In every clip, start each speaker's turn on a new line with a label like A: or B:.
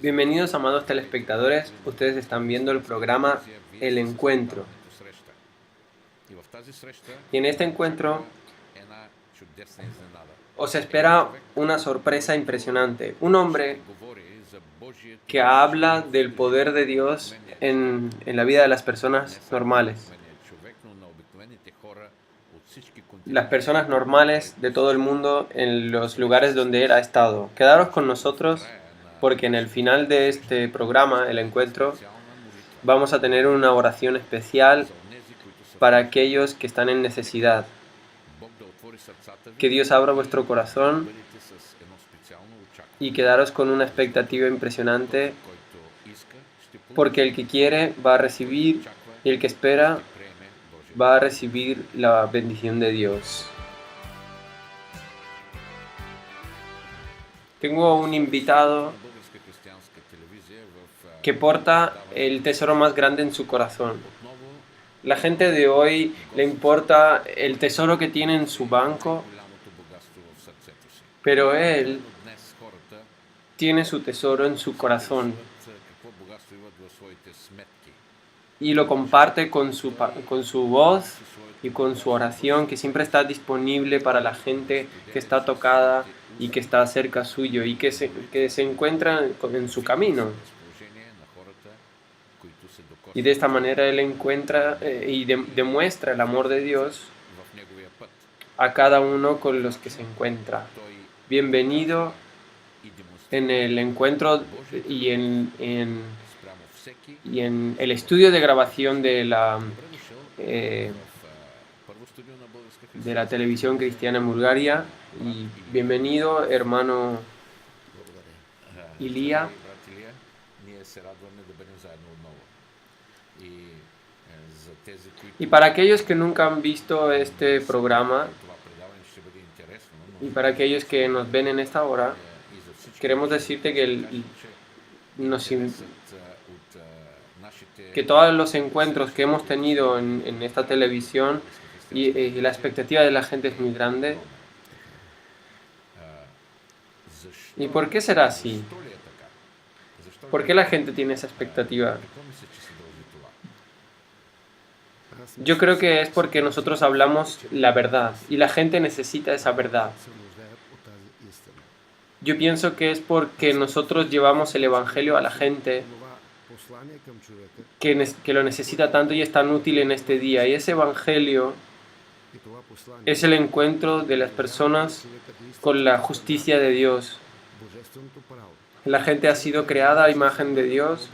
A: Bienvenidos, amados telespectadores. Ustedes están viendo el programa El Encuentro. Y en este encuentro os espera una sorpresa impresionante. Un hombre que habla del poder de Dios en la vida de las personas normales. Las personas normales de todo el mundo en los lugares donde él ha estado. Quedaros con nosotros porque en el final de este programa, el encuentro, vamos a tener una oración especial para aquellos que están en necesidad. Que Dios abra vuestro corazón y quedaros con una expectativa impresionante, porque el que quiere va a recibir y el que espera va a recibir la bendición de Dios. Tengo un invitado que porta el tesoro más grande en su corazón. La gente de hoy le importa el tesoro que tiene en su banco, pero él tiene su tesoro en su corazón y lo comparte con su voz y con su oración, que siempre está disponible para la gente que está tocada y que está cerca suyo y que se encuentra en su camino. Y de esta manera él encuentra y demuestra el amor de Dios a cada uno con los que se encuentra. Bienvenido en el encuentro y en el estudio de grabación de la televisión cristiana en Bulgaria. Y bienvenido, hermano Ilya. Y para aquellos que nunca han visto este programa y para aquellos que nos ven en esta hora, queremos decirte que todos los encuentros que hemos tenido en esta televisión y la expectativa de la gente es muy grande. ¿Y por qué será así? ¿Por qué la gente tiene esa expectativa? Yo creo que es porque nosotros hablamos la verdad y la gente necesita esa verdad. Yo pienso que es porque nosotros llevamos el Evangelio a la gente que lo necesita tanto y es tan útil en este día. Y ese Evangelio es el encuentro de las personas con la justicia de Dios. La gente ha sido creada a imagen de Dios.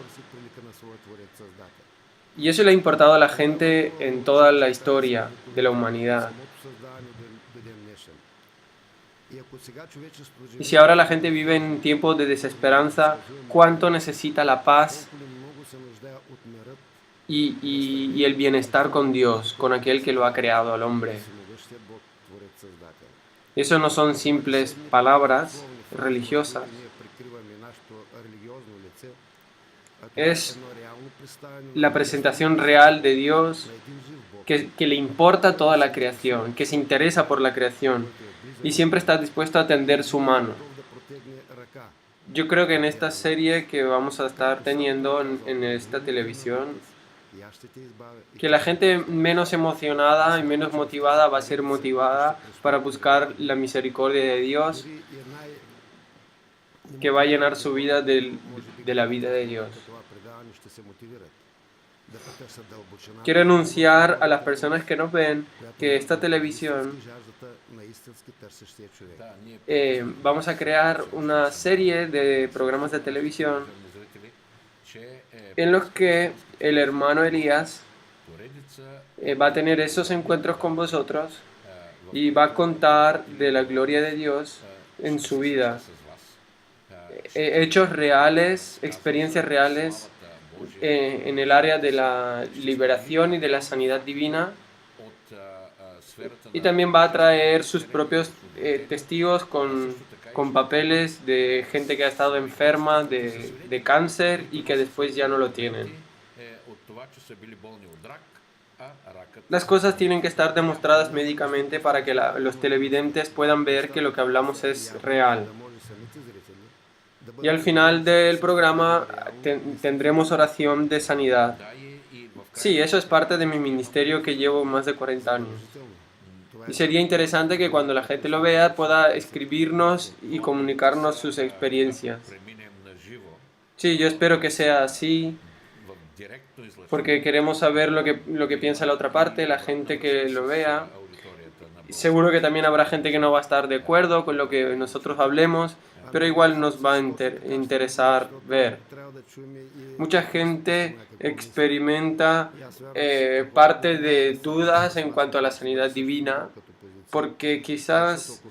A: Y eso le ha importado a la gente en toda la historia de la humanidad. Y si ahora la gente vive en tiempos de desesperanza, ¿cuánto necesita la paz y el bienestar con Dios, con aquel que lo ha creado al hombre? Eso no son simples palabras religiosas. Es la presentación real de Dios que le importa toda la creación, que se interesa por la creación y siempre está dispuesto a tender su mano. Yo creo que en esta serie que vamos a estar teniendo en esta televisión, que la gente menos emocionada y menos motivada va a ser motivada para buscar la misericordia de Dios, que va a llenar su vida de la vida de Dios. Quiero anunciar a las personas que nos ven que esta televisión vamos a crear una serie de programas de televisión en los que el hermano Elías va a tener esos encuentros con vosotros y va a contar de la gloria de Dios en su vida. Hechos reales, experiencias reales en el área de la liberación y de la sanidad divina, y también va a traer sus propios testigos con papeles de gente que ha estado enferma de cáncer y que después ya no lo tienen. Las cosas tienen que estar demostradas médicamente para que los televidentes puedan ver que lo que hablamos es real. Y al final del programa tendremos oración de sanidad. Sí, eso es parte de mi ministerio que llevo más de 40 años. Y sería interesante que cuando la gente lo vea pueda escribirnos y comunicarnos sus experiencias. Sí, yo espero que sea así, porque queremos saber lo que piensa la otra parte, la gente que lo vea. Seguro que también habrá gente que no va a estar de acuerdo con lo que nosotros hablemos, pero igual nos va a interesar ver. Mucha gente experimenta parte de dudas en cuanto a la sanidad divina, porque quizás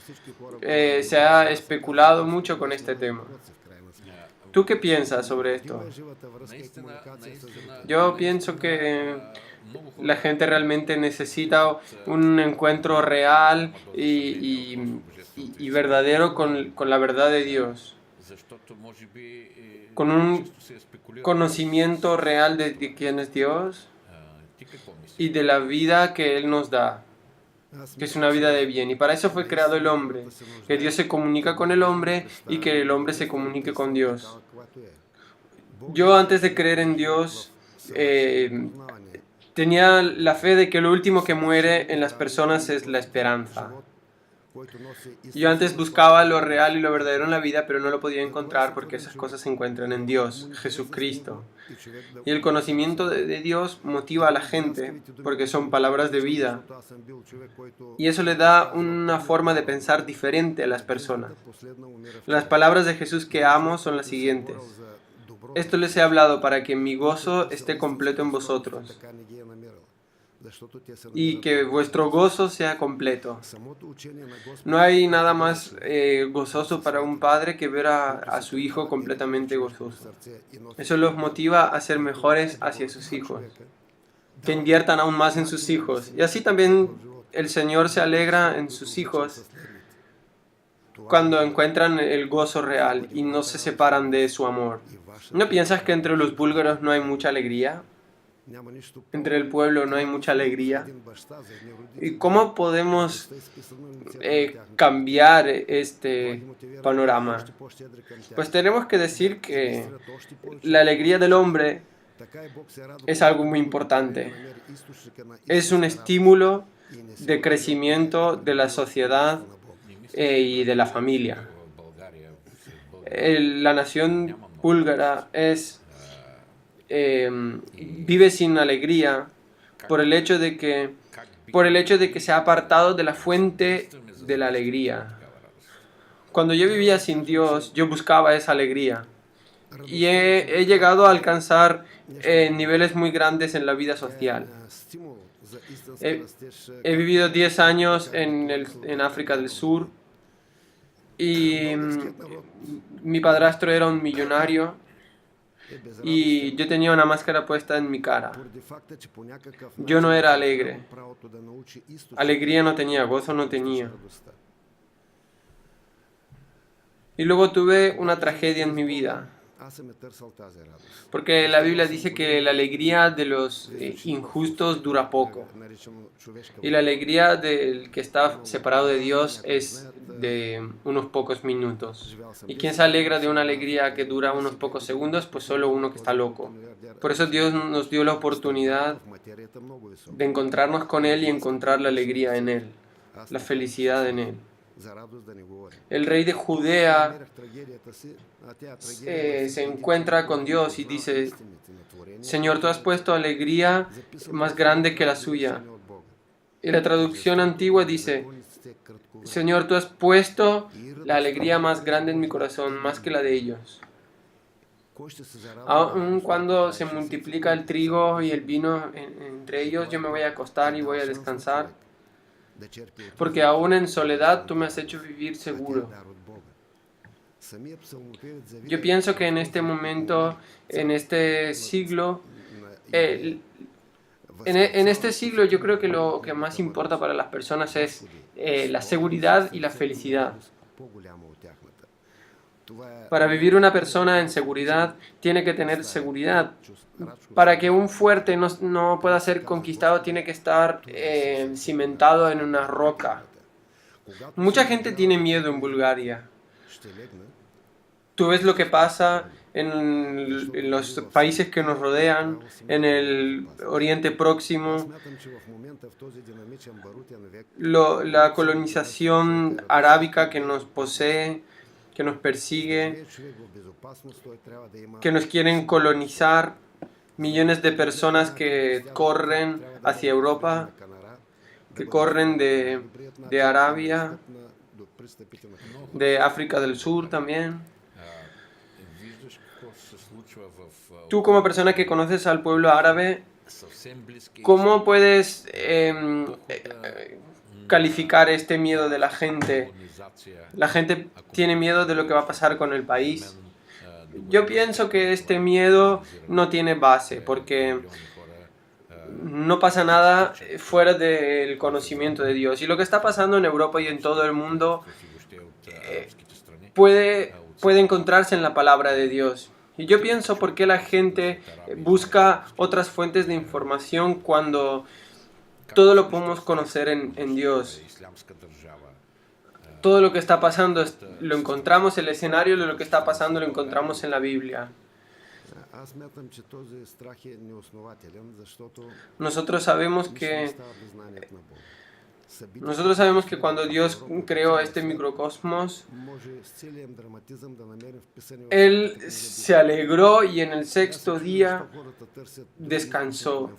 A: se ha especulado mucho con este tema. ¿Tú qué piensas sobre esto? Yo pienso que la gente realmente necesita un encuentro real y verdadero con la verdad de Dios, con un conocimiento real de quién es Dios y de la vida que Él nos da, que es una vida de bien. Y para eso fue creado el hombre, que Dios se comunica con el hombre y que el hombre se comunique con Dios. Yo antes de creer en Dios tenía la fe de que lo último que muere en las personas es la esperanza. Yo antes buscaba lo real y lo verdadero en la vida, pero no lo podía encontrar porque esas cosas se encuentran en Dios, Jesucristo. Y el conocimiento de Dios motiva a la gente porque son palabras de vida. Y eso le da una forma de pensar diferente a las personas. Las palabras de Jesús que amo son las siguientes. Esto les he hablado para que mi gozo esté completo en vosotros y que vuestro gozo sea completo. No hay nada más gozoso para un padre que ver a su hijo completamente gozoso. Eso los motiva a ser mejores hacia sus hijos, que inviertan aún más en sus hijos. Y así también el Señor se alegra en sus hijos cuando encuentran el gozo real y no se separan de su amor. ¿No piensas que entre los búlgaros no hay mucha alegría? Entre el pueblo no hay mucha alegría. ¿Y cómo podemos cambiar este panorama? Pues tenemos que decir que la alegría del hombre es algo muy importante. Es un estímulo de crecimiento de la sociedad y de la familia. La nación búlgara vive sin alegría por el hecho de que se ha apartado de la fuente de la alegría. Cuando yo vivía sin Dios, yo buscaba esa alegría y he llegado a alcanzar niveles muy grandes en la vida social. He vivido 10 años en África del Sur y mi padrastro era un millonario y yo tenía una máscara puesta en mi cara. Yo no era alegre. Alegría no tenía, gozo no tenía. Y luego tuve una tragedia en mi vida. Porque la Biblia dice que la alegría de los injustos dura poco. Y la alegría del que está separado de Dios es de unos pocos minutos. ¿Y quién se alegra de una alegría que dura unos pocos segundos? Pues solo uno que está loco. Por eso Dios nos dio la oportunidad de encontrarnos con Él y encontrar la alegría en Él, la felicidad en Él. El rey de Judea se encuentra con Dios y dice: Señor, tú has puesto alegría más grande que la suya. Y la traducción antigua dice: Señor, tú has puesto la alegría más grande en mi corazón, más que la de ellos. Aun cuando se multiplica el trigo y el vino entre ellos, yo me voy a acostar y voy a descansar, porque aún en soledad tú me has hecho vivir seguro. Yo pienso que en este momento, en este siglo, en este siglo yo creo que lo que más importa para las personas es la seguridad y la felicidad. Para vivir una persona en seguridad, tiene que tener seguridad. Para que un fuerte no pueda ser conquistado, tiene que estar cimentado en una roca. Mucha gente tiene miedo en Bulgaria. Tú ves lo que pasa en los países que nos rodean, en el Oriente Próximo, la colonización arábica que nos posee, que nos persigue, que nos quieren colonizar, millones de personas que corren hacia Europa, que corren de Arabia, de África del Sur también. Tú como persona que conoces al pueblo árabe, ¿cómo puedes calificar este miedo de la gente? La gente tiene miedo de lo que va a pasar con el país. Yo pienso que este miedo no tiene base, porque no pasa nada fuera del conocimiento de Dios. Y lo que está pasando en Europa y en todo el mundo puede encontrarse en la palabra de Dios. Y yo pienso por qué la gente busca otras fuentes de información cuando todo lo podemos conocer en Dios. Todo lo que está pasando lo encontramos, el escenario de lo que está pasando lo encontramos en la Biblia. Nosotros sabemos que cuando Dios creó este microcosmos, Él se alegró y en el sexto día descansó.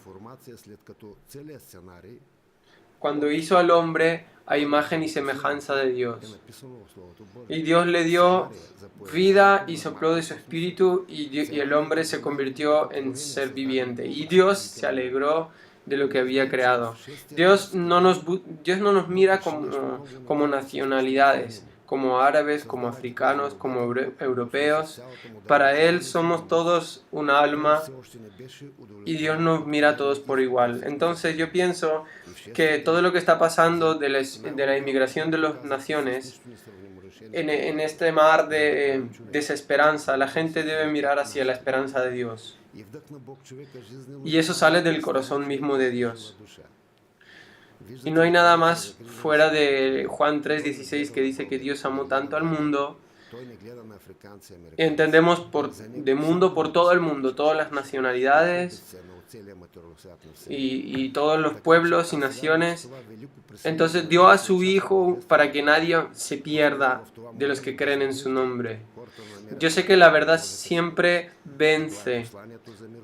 A: Cuando hizo al hombre a imagen y semejanza de Dios. Y Dios le dio vida y sopló de su espíritu y el hombre se convirtió en ser viviente. Y Dios se alegró de lo que había creado. Dios no nos mira como nacionalidades, como árabes, como africanos, como europeos. Para Él somos todos un alma y Dios nos mira a todos por igual. Entonces yo pienso que todo lo que está pasando de la inmigración de las naciones, en este mar de desesperanza, la gente debe mirar hacia la esperanza de Dios. Y eso sale del corazón mismo de Dios. Y no hay nada más fuera de Juan 3:16 que dice que Dios amó tanto al mundo. Entendemos de mundo por todo el mundo, todas las nacionalidades y todos los pueblos y naciones. Entonces dio a su Hijo para que nadie se pierda de los que creen en su nombre. Yo sé que la verdad siempre vence,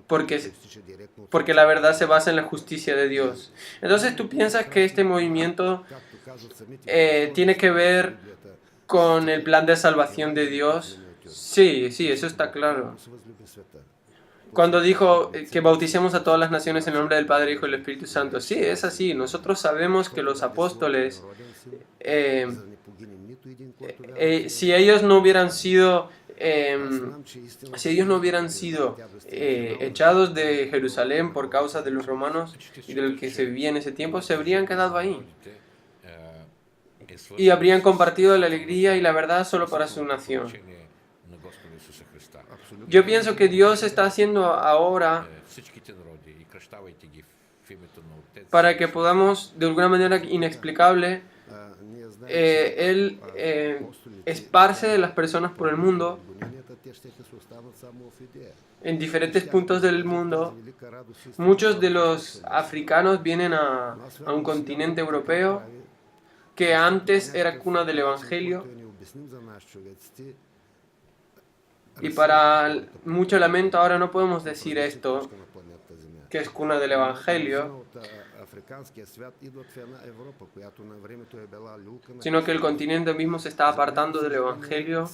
A: porque la verdad se basa en la justicia de Dios. Entonces, ¿tú piensas que este movimiento tiene que ver con el plan de salvación de Dios? Sí, eso está claro. Cuando dijo que bauticemos a todas las naciones en el nombre del Padre, Hijo y del Espíritu Santo, sí, es así. Nosotros sabemos que los apóstoles, si ellos no hubieran sido echados de Jerusalén por causa de los romanos y de lo que se vivía en ese tiempo, se habrían quedado ahí y habrían compartido la alegría y la verdad solo para su nación. Yo pienso que Dios está haciendo ahora para que podamos, de alguna manera inexplicable, Él esparce de las personas por el mundo, en diferentes puntos del mundo. Muchos de los africanos vienen a un continente europeo que antes era cuna del Evangelio. Y para mucho lamento ahora no podemos decir esto, que es cuna del Evangelio, sino que el continente mismo se está apartando del Evangelio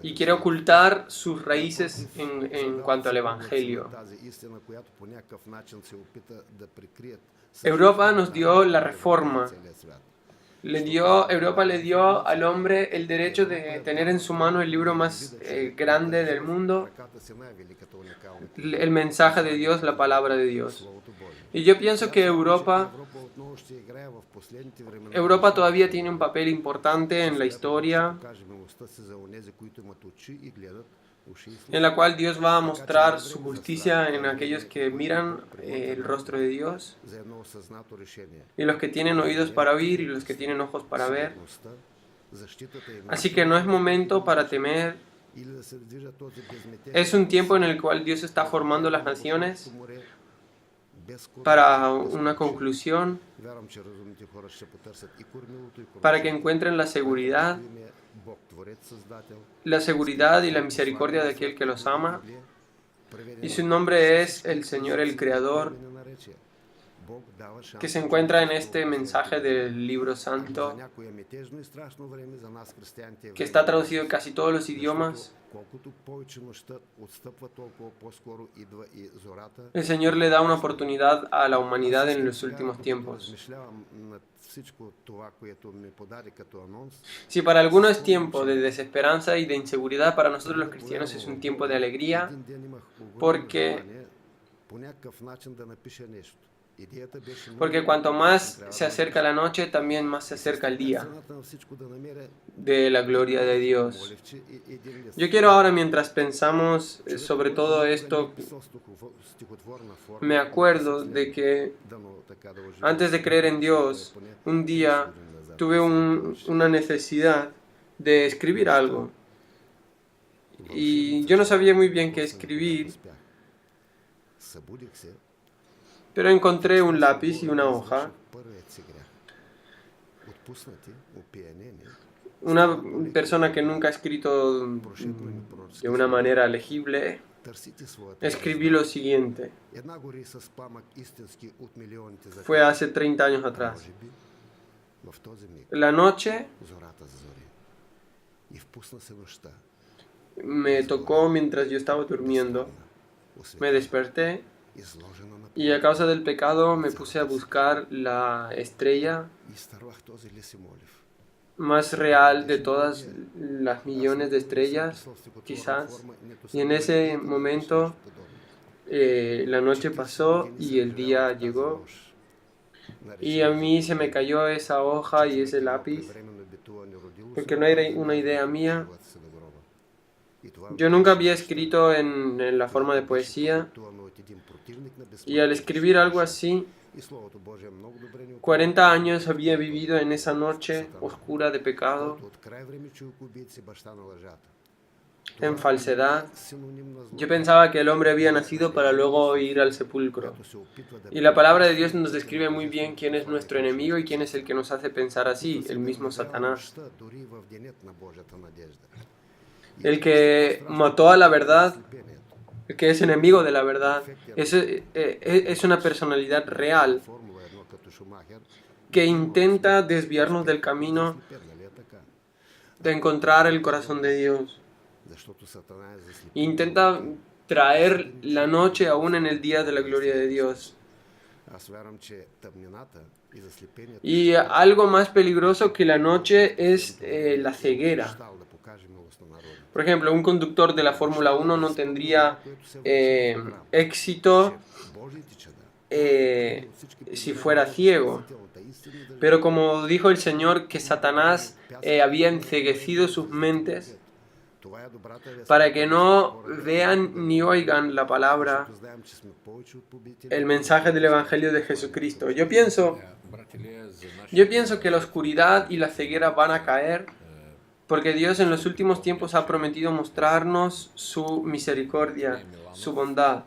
A: y quiere ocultar sus raíces en cuanto al Evangelio. Europa nos dio la Reforma. Europa le dio al hombre el derecho de tener en su mano el libro más grande del mundo, el mensaje de Dios, la palabra de Dios. Y yo pienso que Europa todavía tiene un papel importante en la historia, en la cual Dios va a mostrar su justicia en aquellos que miran el rostro de Dios, y los que tienen oídos para oír y los que tienen ojos para ver. Así que no es momento para temer. Es un tiempo en el cual Dios está formando las naciones para una conclusión, para que encuentren la seguridad y la misericordia de aquel que los ama. Y su nombre es el Señor, el Creador, que se encuentra en este mensaje del libro santo, que está traducido en casi todos los idiomas. El Señor le da una oportunidad a la humanidad en los últimos tiempos. Si para algunos es tiempo de desesperanza y de inseguridad, para nosotros los cristianos es un tiempo de alegría, porque cuanto más se acerca la noche, también más se acerca el día de la gloria de Dios. Yo quiero ahora, mientras pensamos sobre todo esto, me acuerdo de que antes de creer en Dios, un día tuve una necesidad de escribir algo. Y yo no sabía muy bien qué escribir, pero encontré un lápiz y una hoja. Una persona que nunca ha escrito de una manera legible, escribí lo siguiente. Fue hace 30 años atrás. La noche me tocó mientras yo estaba durmiendo. Me desperté y a causa del pecado me puse a buscar la estrella más real de todas las millones de estrellas, quizás. Y en ese momento la noche pasó y el día llegó. Y a mí se me cayó esa hoja y ese lápiz, porque no era una idea mía. Yo nunca había escrito en la forma de poesía, y al escribir algo así, 40 años había vivido en esa noche oscura de pecado, en falsedad. Yo pensaba que el hombre había nacido para luego ir al sepulcro. Y la palabra de Dios nos describe muy bien quién es nuestro enemigo y quién es el que nos hace pensar así, el mismo Satanás. El que mató a la verdad, el que es enemigo de la verdad, es una personalidad real que intenta desviarnos del camino de encontrar el corazón de Dios. Intenta traer la noche aún en el día de la gloria de Dios. Y algo más peligroso que la noche es la ceguera. Por ejemplo, un conductor de la Fórmula 1 no tendría éxito si fuera ciego. Pero como dijo el Señor, que Satanás había enceguecido sus mentes para que no vean ni oigan la palabra, el mensaje del Evangelio de Jesucristo. Yo pienso que la oscuridad y la ceguera van a caer, porque Dios en los últimos tiempos ha prometido mostrarnos su misericordia, su bondad.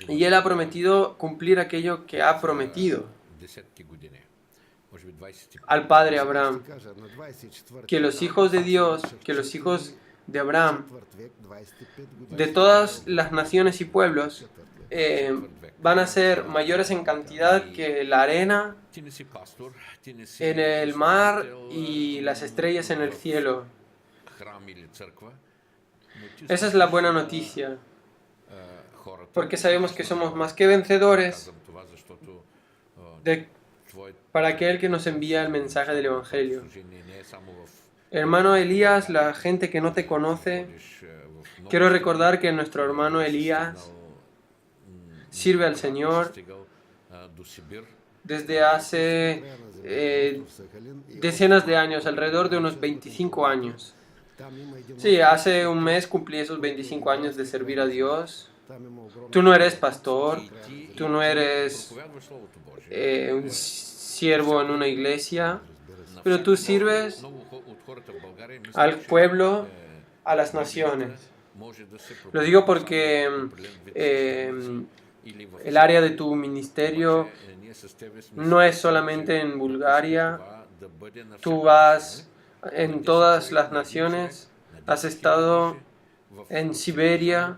A: Y Él ha prometido cumplir aquello que ha prometido al padre Abraham. Que los hijos de Dios, que los hijos de Abraham, de todas las naciones y pueblos, van a ser mayores en cantidad que la arena en el mar y las estrellas en el cielo. Esa es la buena noticia, porque sabemos que somos más que vencedores para aquel que nos envía el mensaje del Evangelio. Hermano Elías, la gente que no te conoce, quiero recordar que nuestro hermano Elías sirve al Señor desde hace decenas de años, alrededor de unos 25 años. Sí, hace un mes cumplí esos 25 años de servir a Dios. Tú no eres pastor, tú no eres un siervo en una iglesia, pero tú sirves al pueblo, a las naciones. Lo digo porque el área de tu ministerio no es solamente en Bulgaria, tú vas en todas las naciones, has estado en Siberia,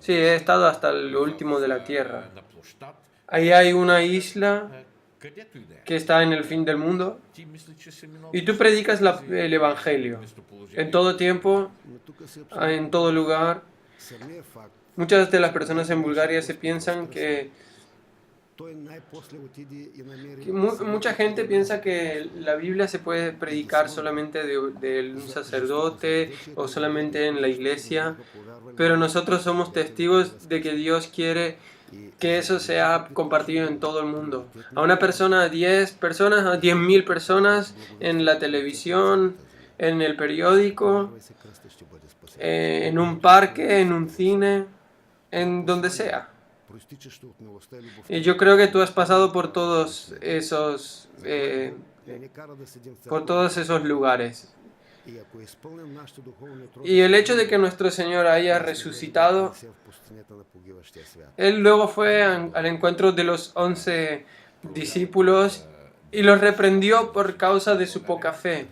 A: sí, he estado hasta lo último de la tierra. Ahí hay una isla que está en el fin del mundo y tú predicas el Evangelio en todo tiempo, en todo lugar. Muchas de las personas en Bulgaria se piensan mucha gente piensa que la Biblia se puede predicar solamente de un sacerdote o solamente en la iglesia, pero nosotros somos testigos de que Dios quiere que eso sea compartido en todo el mundo. A una persona, a 10 personas, a 10.000 personas en la televisión, en el periódico, en un parque, en un cine, en donde sea. Y yo creo que tú has pasado por todos esos lugares. Y el hecho de que nuestro Señor haya resucitado, Él luego fue al encuentro de los 11 discípulos y los reprendió por causa de su poca fe,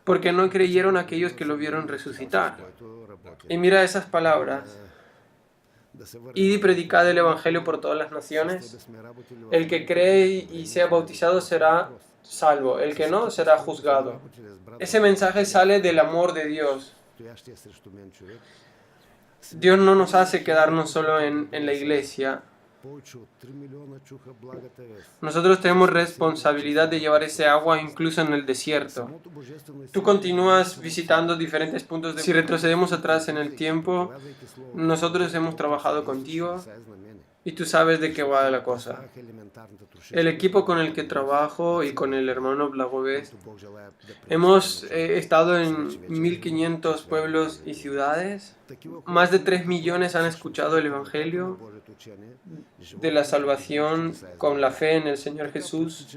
A: porque no creyeron a aquellos que lo vieron resucitar. Y mira esas palabras. Id y predicad el Evangelio por todas las naciones. El que cree y sea bautizado será salvo. El que no será juzgado. Ese mensaje sale del amor de Dios. Dios no nos hace quedarnos solo en la iglesia. Nosotros tenemos responsabilidad de llevar ese agua incluso en el desierto. Tú continúas visitando diferentes puntos de... Si retrocedemos atrás en el tiempo, nosotros hemos trabajado contigo y tú sabes de qué va la cosa. El equipo con el que trabajo y con el hermano Blagovés, hemos estado en 1.500 pueblos y ciudades. Más de 3 millones han escuchado el Evangelio de la salvación con la fe en el Señor Jesús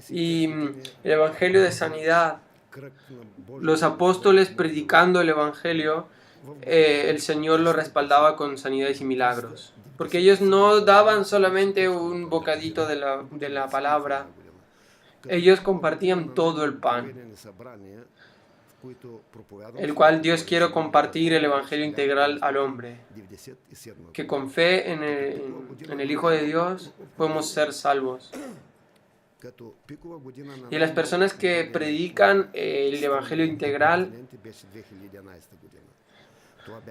A: y el Evangelio de sanidad. Los apóstoles predicando el Evangelio, el Señor lo respaldaba con sanidades y milagros. Porque ellos no daban solamente un bocadito de la palabra, ellos compartían todo el pan, el cual Dios quiere compartir el Evangelio integral al hombre, que con fe en el Hijo de Dios podemos ser salvos. Y las personas que predican el Evangelio integral,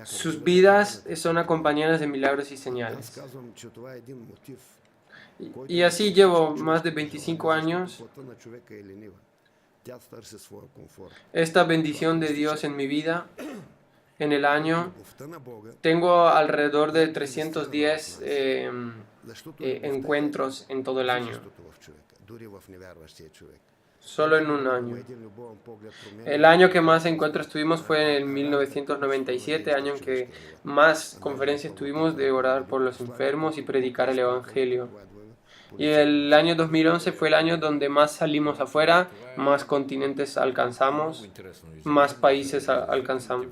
A: sus vidas son acompañadas de milagros y señales. Y así llevo más de 25 años. Esta bendición de Dios en mi vida, en el año, tengo alrededor de 310 encuentros en todo el año. Solo en un año. El año que más encuentros tuvimos fue en 1997, año en que más conferencias tuvimos de orar por los enfermos y predicar el Evangelio. Y el año 2011 fue el año donde más salimos afuera, más continentes alcanzamos, más países alcanzamos.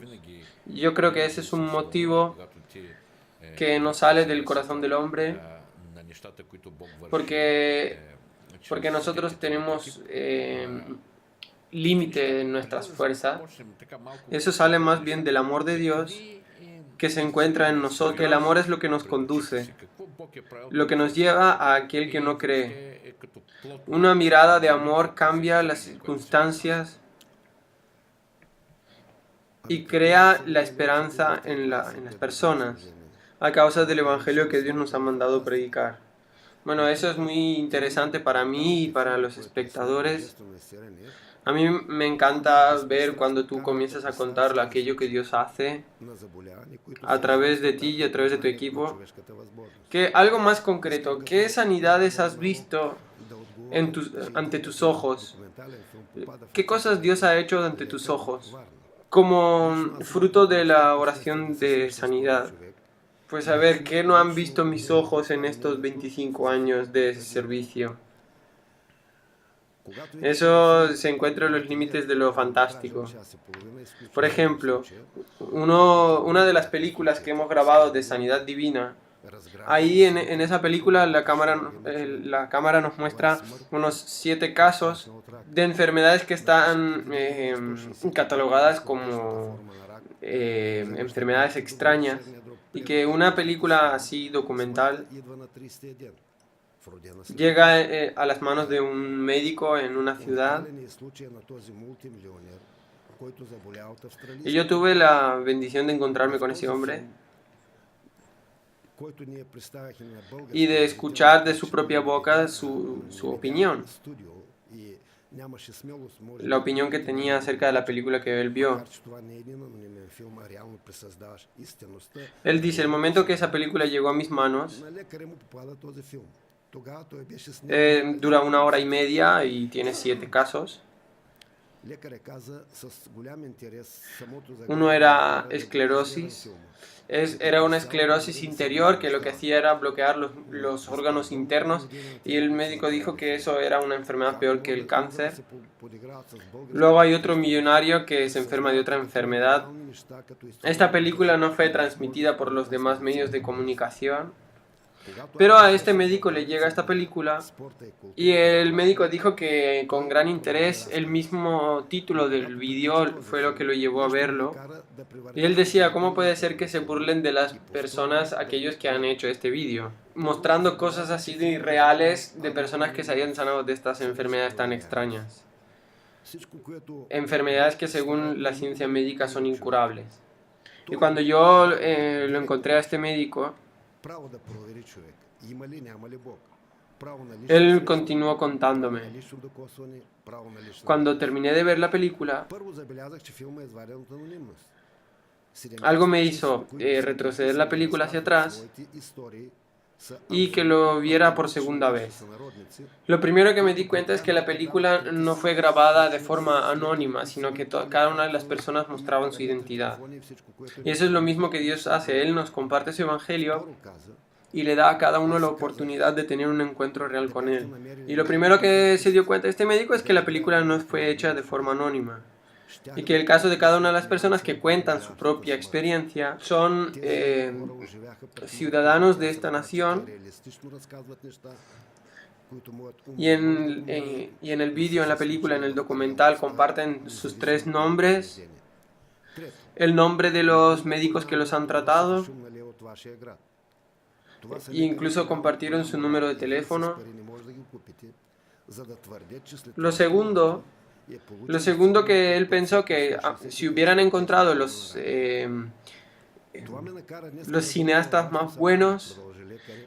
A: Yo creo que ese es un motivo que no sale del corazón del hombre, porque nosotros tenemos límite en nuestras fuerzas. Eso sale más bien del amor de Dios que se encuentra en nosotros. El amor es lo que nos conduce, lo que nos lleva a aquel que no cree. Una mirada de amor cambia las circunstancias y crea la esperanza en las personas a causa del Evangelio que Dios nos ha mandado predicar. Bueno, eso es muy interesante para mí y para los espectadores. A mí me encanta ver cuando tú comienzas a contar aquello que Dios hace a través de ti y a través de tu equipo. Que algo más concreto, ¿qué sanidades has visto ante tus ojos? ¿Qué cosas Dios ha hecho ante tus ojos? Como fruto de la oración de sanidad. Pues a ver, ¿qué no han visto mis ojos en estos 25 años de servicio? Eso se encuentra en los límites de lo fantástico. Por ejemplo, una de las películas que hemos grabado de Sanidad Divina, ahí en esa película la cámara nos muestra unos 7 casos de enfermedades que están catalogadas como enfermedades extrañas y que una película así documental llega a las manos de un médico en una ciudad. Y yo tuve la bendición de encontrarme con ese hombre y de escuchar de su propia boca su opinión, la opinión que tenía acerca de la película que él vio. Él dice, el momento que esa película llegó a mis manos, dura 1 hora y media y tiene 7 casos. Uno era esclerosis. Era una esclerosis interior que lo que hacía era bloquear los órganos internos, y el médico dijo que eso era una enfermedad peor que el cáncer. Luego hay otro millonario que se enferma de otra enfermedad. Esta película no fue transmitida por los demás medios de comunicación, pero a este médico le llega esta película y el médico dijo que con gran interés el mismo título del vídeo fue lo que lo llevó a verlo. Y él decía, ¿cómo puede ser que se burlen de las personas, aquellos que han hecho este vídeo? Mostrando cosas así de irreales de personas que se habían sanado de estas enfermedades tan extrañas. Enfermedades que según la ciencia médica son incurables. Y cuando yo lo encontré a este médico, él continuó contándome. Cuando terminé de ver la película, algo me hizo retroceder la película hacia atrás y que lo viera por segunda vez. Lo primero que me di cuenta es que la película no fue grabada de forma anónima, sino que cada una de las personas mostraban su identidad. Y eso es lo mismo que Dios hace. Él nos comparte su evangelio y le da a cada uno la oportunidad de tener un encuentro real con Él. Y lo primero que se dio cuenta este médico es que la película no fue hecha de forma anónima, y que el caso de cada una de las personas que cuentan su propia experiencia son ciudadanos de esta nación. Y en el vídeo, en la película, en el documental, comparten sus 3 nombres, el nombre de los médicos que los han tratado, e incluso compartieron su número de teléfono. Lo segundo que él pensó que si hubieran encontrado los cineastas más buenos,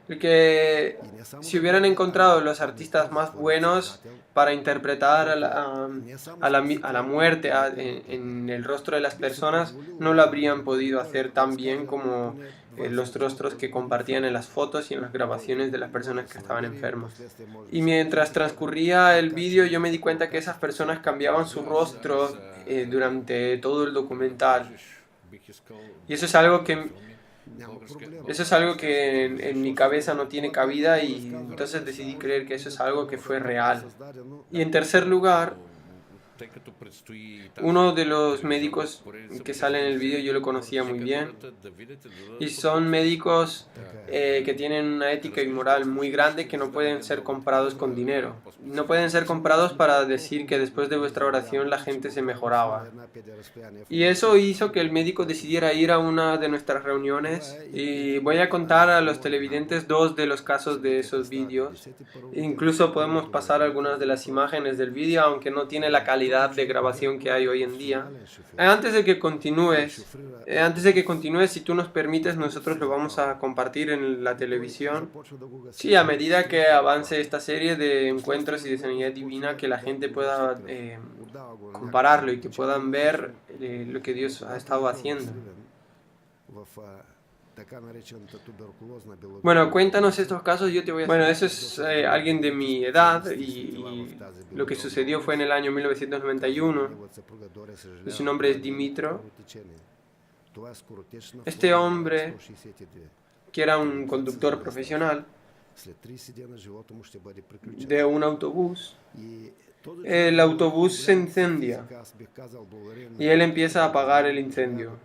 A: que si hubieran encontrado los artistas más buenos para interpretar a la muerte en el rostro de las personas, no lo habrían podido hacer tan bien como los rostros que compartían en las fotos y en las grabaciones de las personas que estaban enfermas. Y mientras transcurría el vídeo, yo me di cuenta que esas personas cambiaban su rostro durante todo el documental. Y eso es algo que en mi cabeza no tiene cabida, y entonces decidí creer que eso es algo que fue real. Y en tercer lugar, uno de los médicos que sale en el vídeo yo lo conocía muy bien, y son médicos que tienen una ética y moral muy grande, que no pueden ser comprados con dinero. No pueden ser comprados para decir que después de vuestra oración la gente se mejoraba. Y eso hizo que el médico decidiera ir a una de nuestras reuniones, y voy a contar a los televidentes 2 de los casos de esos vídeos. Incluso podemos pasar algunas de las imágenes del vídeo, aunque no tiene la calidad de grabación que hay hoy en día. Antes de que continúes, si tú nos permites, nosotros lo vamos a compartir en la televisión. Sí, a medida que avance esta serie de encuentros y de sanidad divina, que la gente pueda compararlo y que puedan ver lo que Dios ha estado haciendo. Bueno, cuéntanos estos casos, yo te voy a... Bueno, eso es alguien de mi edad, y lo que sucedió fue en el año 1991. Su nombre es Dimitro. Este hombre, que era un conductor profesional de un autobús, el autobús se incendia y él empieza a apagar el incendio.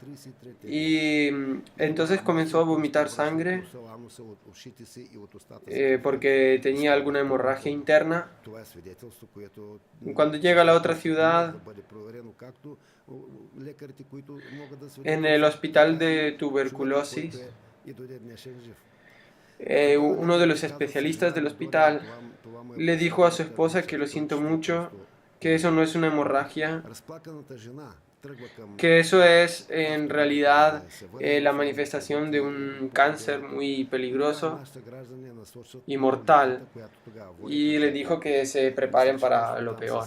A: Y entonces comenzó a vomitar sangre porque tenía alguna hemorragia interna. Cuando llega a la otra ciudad, en el hospital de tuberculosis, uno de los especialistas del hospital le dijo a su esposa que lo siento mucho, que eso no es una hemorragia, que eso es en realidad la manifestación de un cáncer muy peligroso y mortal, y le dijo que se preparen para lo peor,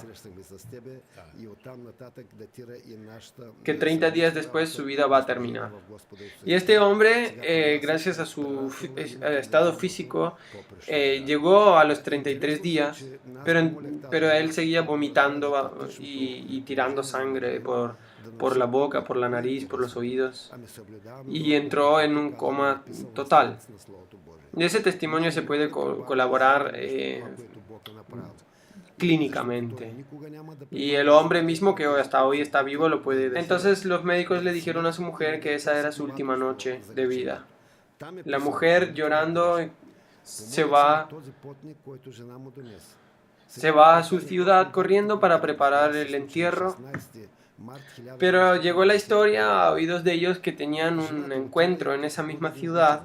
A: que 30 días después su vida va a terminar. Y este hombre, gracias a su estado físico, llegó a los 33 días, pero él seguía vomitando y tirando sangre por la boca, por la nariz, por los oídos, y entró en un coma total. De ese testimonio se puede colaborar clínicamente, y el hombre mismo que hasta hoy está vivo lo puede decir. Entonces los médicos le dijeron a su mujer que esa era su última noche de vida. La mujer, llorando, se va a su ciudad corriendo para preparar el entierro. Pero llegó la historia a oídos de ellos que tenían un encuentro en esa misma ciudad,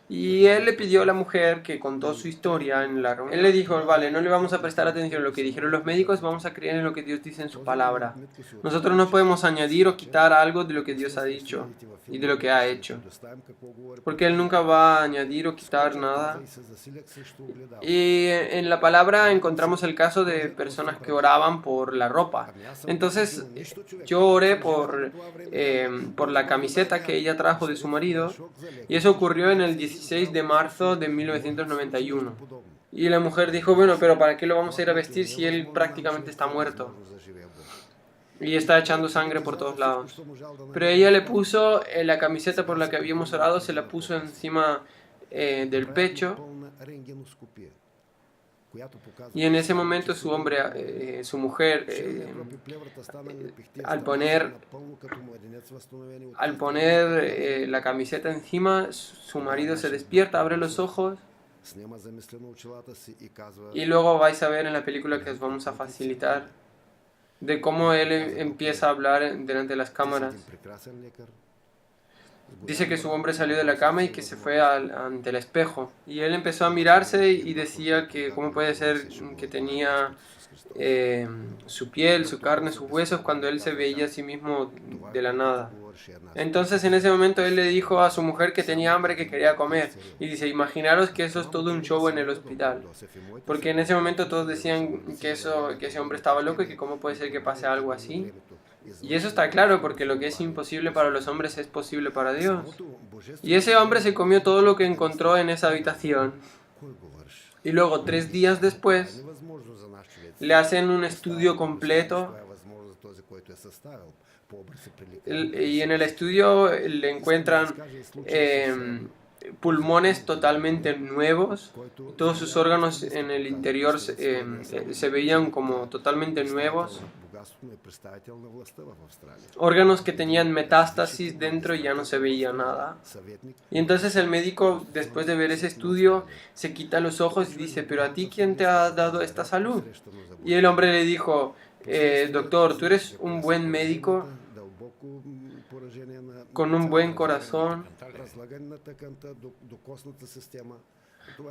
A: y él le pidió a la mujer que contó su historia en la reunión. Él le dijo, vale, no le vamos a prestar atención a lo que dijeron los médicos, vamos a creer en lo que Dios dice en su palabra. Nosotros no podemos añadir o quitar algo de lo que Dios ha dicho y de lo que ha hecho, porque Él nunca va a añadir o quitar nada. Y en la palabra encontramos el caso de personas que oraban por la ropa. Entonces yo oré por la camiseta que ella trajo de su marido, y eso ocurrió en el 16 de marzo de 1991. Y la mujer dijo, bueno, pero ¿para qué lo vamos a ir a vestir si él prácticamente está muerto y está echando sangre por todos lados? Pero ella le puso la camiseta por la que habíamos orado, se la puso encima del pecho, y en ese momento su mujer, al poner la camiseta encima, su marido se despierta, abre los ojos, y luego vais a ver en la película que os vamos a facilitar de cómo él empieza a hablar delante de las cámaras. Dice que su hombre salió de la cama y que se fue ante el espejo, y él empezó a mirarse y decía que cómo puede ser que tenía su piel, su carne, sus huesos, cuando él se veía a sí mismo de la nada. Entonces en ese momento él le dijo a su mujer que tenía hambre, que quería comer, y dice, imaginaros que eso es todo un show en el hospital, porque en ese momento todos decían que ese hombre estaba loco y que cómo puede ser que pase algo así. Y eso está claro, porque lo que es imposible para los hombres es posible para Dios. Y ese hombre se comió todo lo que encontró en esa habitación. Y luego, 3 días después, le hacen un estudio completo. Y en el estudio le encuentran pulmones totalmente nuevos. Todos sus órganos en el interior se veían como totalmente nuevos. Órganos que tenían metástasis dentro y ya no se veía nada. Y entonces el médico, después de ver ese estudio, se quita los ojos y dice, ¿pero a ti quién te ha dado esta salud? Y el hombre le dijo, doctor, tú eres un buen médico, con un buen corazón,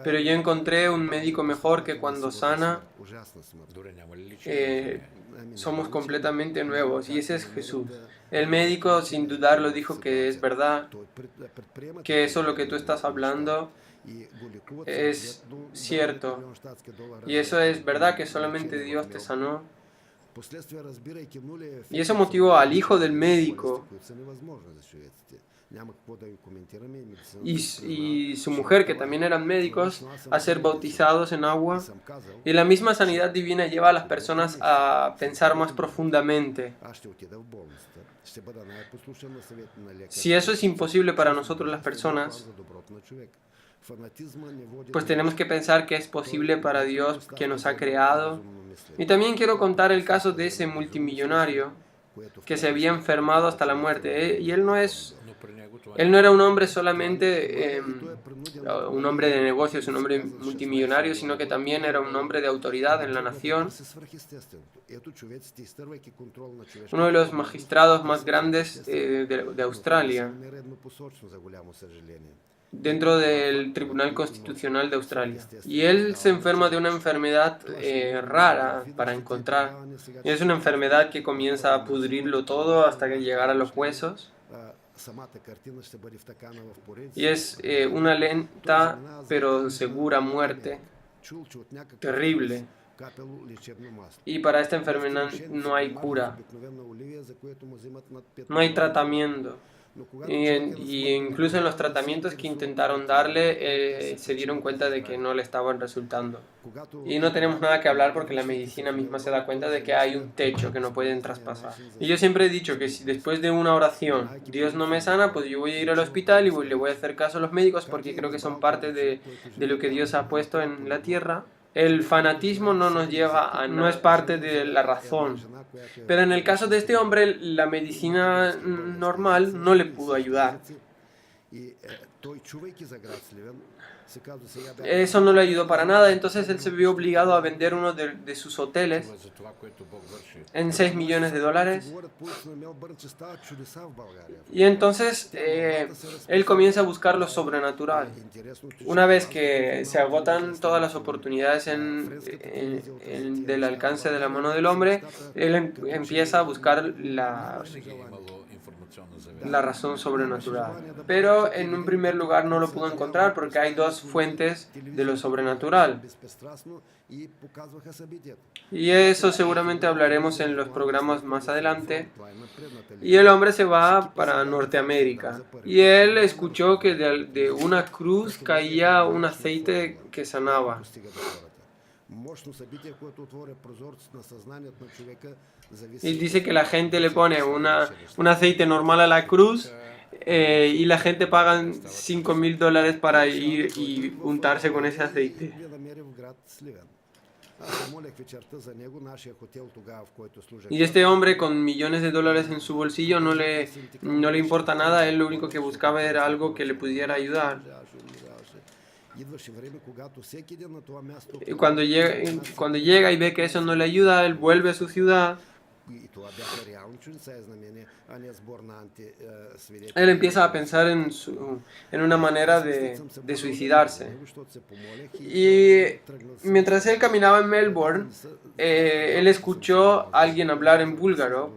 A: pero yo encontré un médico mejor que cuando sana somos completamente nuevos, y ese es Jesús. El médico sin dudarlo dijo que es verdad, que eso lo que tú estás hablando es cierto, y eso es verdad, que solamente Dios te sanó. Y eso motivó al hijo del médico y su mujer, que también eran médicos, a ser bautizados en agua. Y la misma sanidad divina lleva a las personas a pensar más profundamente. Si eso es imposible para nosotros las personas, pues tenemos que pensar que es posible para Dios que nos ha creado. Y también quiero contar el caso de ese multimillonario que se había enfermado hasta la muerte. Y él no era un hombre solamente un hombre de negocios, un hombre multimillonario, sino que también era un hombre de autoridad en la nación, uno de los magistrados más grandes de Australia, dentro del Tribunal Constitucional de Australia. Y él se enferma de una enfermedad rara para encontrar. Es una enfermedad que comienza a pudrirlo todo hasta que llegar a los huesos. Y es una lenta pero segura muerte, terrible. Y para esta enfermedad no hay cura, no hay tratamiento. Y incluso en los tratamientos que intentaron darle, se dieron cuenta de que no le estaban resultando. Y no tenemos nada que hablar porque la medicina misma se da cuenta de que hay un techo que no pueden traspasar. Y yo siempre he dicho que si después de una oración Dios no me sana, pues yo voy a ir al hospital y le voy a hacer caso a los médicos porque creo que son parte de lo que Dios ha puesto en la tierra. El fanatismo no nos lleva a no es parte de la razón. Pero en el caso de este hombre, la medicina normal no le pudo ayudar. Eso no le ayudó para nada, entonces él se vio obligado a vender uno de sus hoteles en $6 millones. Y entonces él comienza a buscar lo sobrenatural. Una vez que se agotan todas las oportunidades del alcance de la mano del hombre, él empieza a buscar la razón sobrenatural. Pero en un primer lugar no lo pudo encontrar porque hay dos fuentes de lo sobrenatural. Y eso seguramente hablaremos en los programas más adelante. Y el hombre se va para Norteamérica. Y él escuchó que de una cruz caía un aceite que sanaba. Y dice que la gente le pone un aceite normal a la cruz y la gente paga $5,000 para ir y untarse con ese aceite. Y este hombre con millones de dólares en su bolsillo no le importa nada, él lo único que buscaba era algo que le pudiera ayudar. Y cuando llega y ve que eso no le ayuda, él vuelve a su ciudad. Él empieza a pensar en una manera de suicidarse. Y mientras él caminaba en Melbourne, él escuchó a alguien hablar en búlgaro.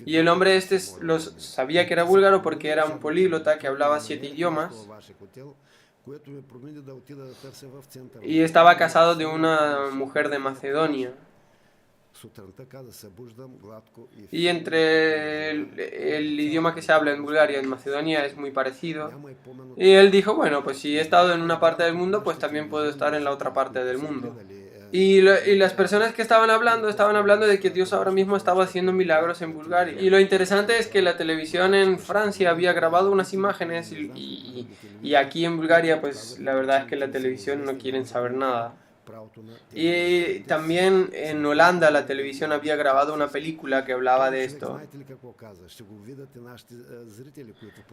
A: Y el hombre sabía que era búlgaro porque era un políglota que hablaba 7 idiomas. Y estaba casado de una mujer de Macedonia. Y entre el idioma que se habla en Bulgaria y en Macedonia es muy parecido. Y él dijo, bueno, pues si he estado en una parte del mundo, pues también puedo estar en la otra parte del mundo. Y las personas que estaban hablando de que Dios ahora mismo estaba haciendo milagros en Bulgaria. Y lo interesante es que la televisión en Francia había grabado unas imágenes y aquí en Bulgaria, pues la verdad es que la televisión no quieren saber nada. Y también en Holanda la televisión había grabado una película que hablaba de esto.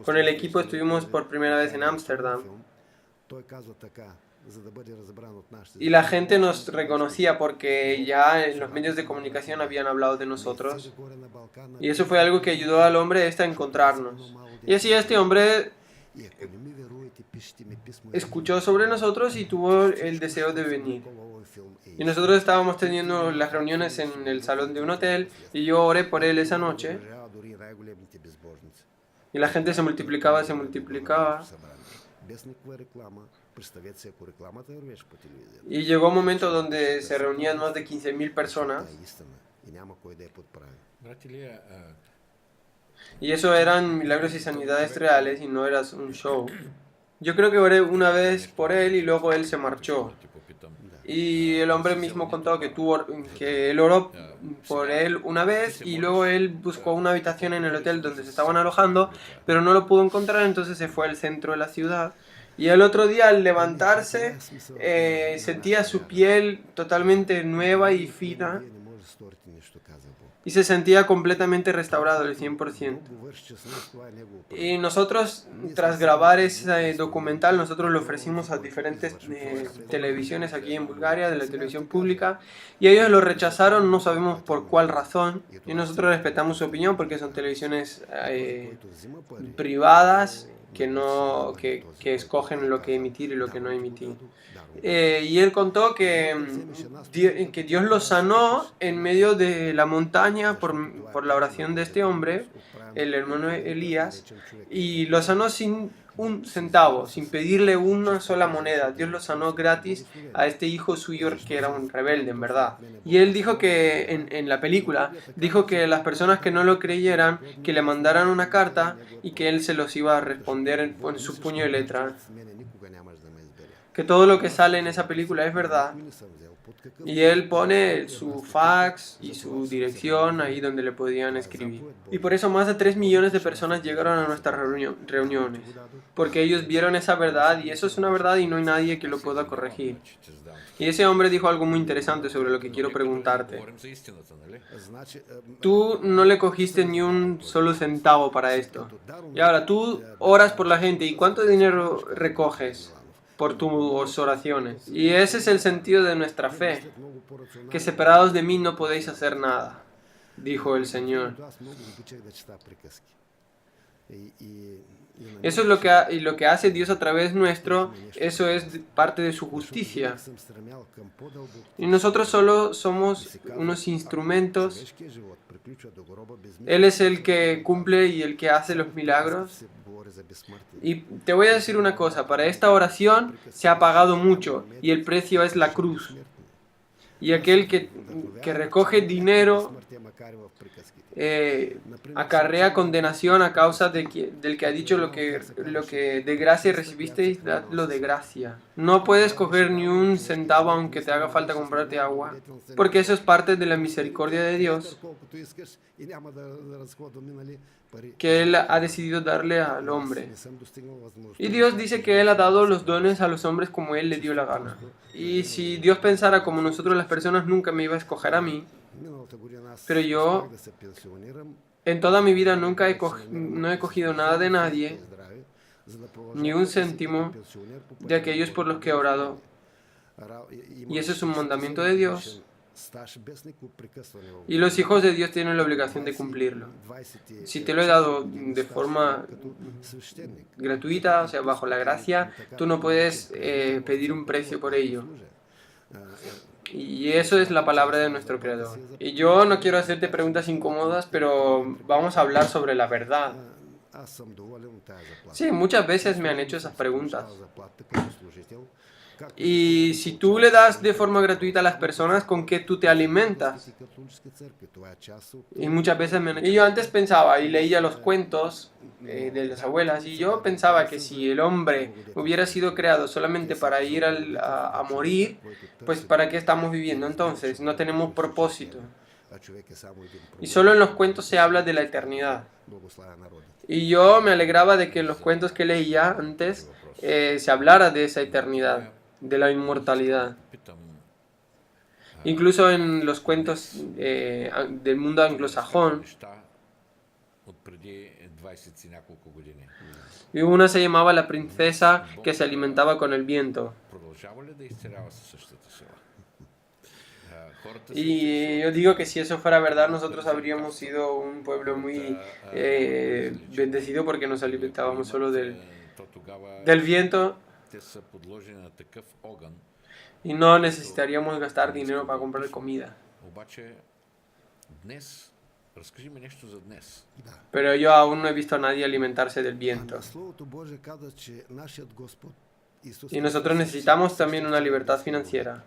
A: Con el equipo estuvimos por primera vez en Ámsterdam. Y la gente nos reconocía porque ya en los medios de comunicación habían hablado de nosotros. Y eso fue algo que ayudó al hombre a encontrarnos. Y así este hombre escuchó sobre nosotros y tuvo el deseo de venir. Y nosotros estábamos teniendo las reuniones en el salón de un hotel y yo oré por él esa noche. Y la gente se multiplicaba. Y llegó un momento donde se reunían más de 15,000 personas. Y eso eran milagros y sanidades reales y no era un show. Yo creo que oré una vez por él y luego él se marchó. Y el hombre mismo contó que él oró por él una vez y luego él buscó una habitación en el hotel donde se estaban alojando, pero no lo pudo encontrar, entonces se fue al centro de la ciudad Y el otro día al levantarse sentía su piel totalmente nueva y fina y se sentía completamente restaurado al 100%. Y nosotros, tras grabar ese documental, nosotros lo ofrecimos a diferentes televisiones aquí en Bulgaria, de la televisión pública, y ellos lo rechazaron, no sabemos por cuál razón, y nosotros respetamos su opinión porque son televisiones privadas que escogen lo que emitir y lo que no emitir. Y él contó que Dios lo sanó en medio de la montaña por la oración de este hombre, el hermano Elías, y lo sanó sin un centavo, sin pedirle una sola moneda. Dios lo sanó gratis a este hijo suyo que era un rebelde, en verdad. Y él dijo que, en la película, dijo que las personas que no lo creyeran, que le mandaran una carta y que él se los iba a responder en su puño de letra. Que todo lo que sale en esa película es verdad. Y él pone su fax y su dirección ahí donde le podían escribir. Y por eso más de 3 millones de personas llegaron a nuestras reuniones. Porque ellos vieron esa verdad y eso es una verdad y no hay nadie que lo pueda corregir. Y ese hombre dijo algo muy interesante sobre lo que quiero preguntarte. Tú no le cogiste ni un solo centavo para esto. Y ahora tú oras por la gente. ¿Y cuánto dinero recoges por tus oraciones? Y ese es el sentido de nuestra fe, que separados de mí no podéis hacer nada, dijo el Señor. Eso es lo que hace Dios a través nuestro, eso es parte de su justicia. Y nosotros solo somos unos instrumentos. Él es el que cumple y el que hace los milagros. Y te voy a decir una cosa, para esta oración se ha pagado mucho y el precio es la cruz. Y aquel que recoge dinero acarrea condenación a causa del que ha dicho lo que de gracia recibisteis, dadlo de gracia. No puedes coger ni un centavo aunque te haga falta comprarte agua, porque eso es parte de la misericordia de Dios que Él ha decidido darle al hombre. Y Dios dice que Él ha dado los dones a los hombres como Él le dio la gana. Y si Dios pensara como nosotros las personas, nunca me iba a escoger a mí. Pero yo, en toda mi vida, no he cogido nada de nadie, ni un céntimo de aquellos por los que he orado. Y eso es un mandamiento de Dios. Y los hijos de Dios tienen la obligación de cumplirlo. Si te lo he dado de forma gratuita, o sea, bajo la gracia, tú no puedes pedir un precio por ello. Y eso es la palabra de nuestro Creador. Y yo no quiero hacerte preguntas incómodas, pero vamos a hablar sobre la verdad. Sí, muchas veces me han hecho esas preguntas. Y si tú le das de forma gratuita a las personas, ¿con qué tú te alimentas? Y muchas veces y yo antes pensaba y leía los cuentos de las abuelas y yo pensaba que si el hombre hubiera sido creado solamente para ir a morir, pues ¿para qué estamos viviendo entonces? No tenemos propósito. Y solo en los cuentos se habla de la eternidad. Y yo me alegraba de que en los cuentos que leía antes se hablara de esa eternidad, de la inmortalidad. Incluso en los cuentos del mundo anglosajón, y una se llamaba La princesa que se alimentaba con el viento. Y yo digo que si eso fuera verdad, nosotros habríamos sido un pueblo muy bendecido porque nos alimentábamos solo del viento y no necesitaríamos gastar dinero para comprar comida. Pero yo aún no he visto a nadie alimentarse del viento. Y nosotros necesitamos también una libertad financiera.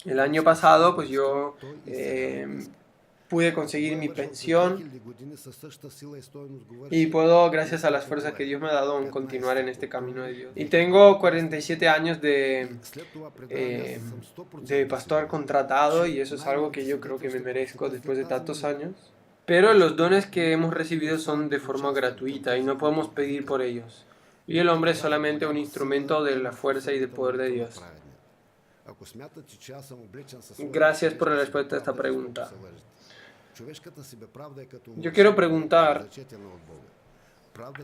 A: El año pasado, pues yo pude conseguir mi pensión y puedo, gracias a las fuerzas que Dios me ha dado, continuar en este camino de Dios. Y tengo 47 años de pastor contratado y eso es algo que yo creo que me merezco después de tantos años. Pero los dones que hemos recibido son de forma gratuita y no podemos pedir por ellos. Y el hombre es solamente un instrumento de la fuerza y del poder de Dios. Gracias por la respuesta a esta pregunta. Yo quiero preguntar,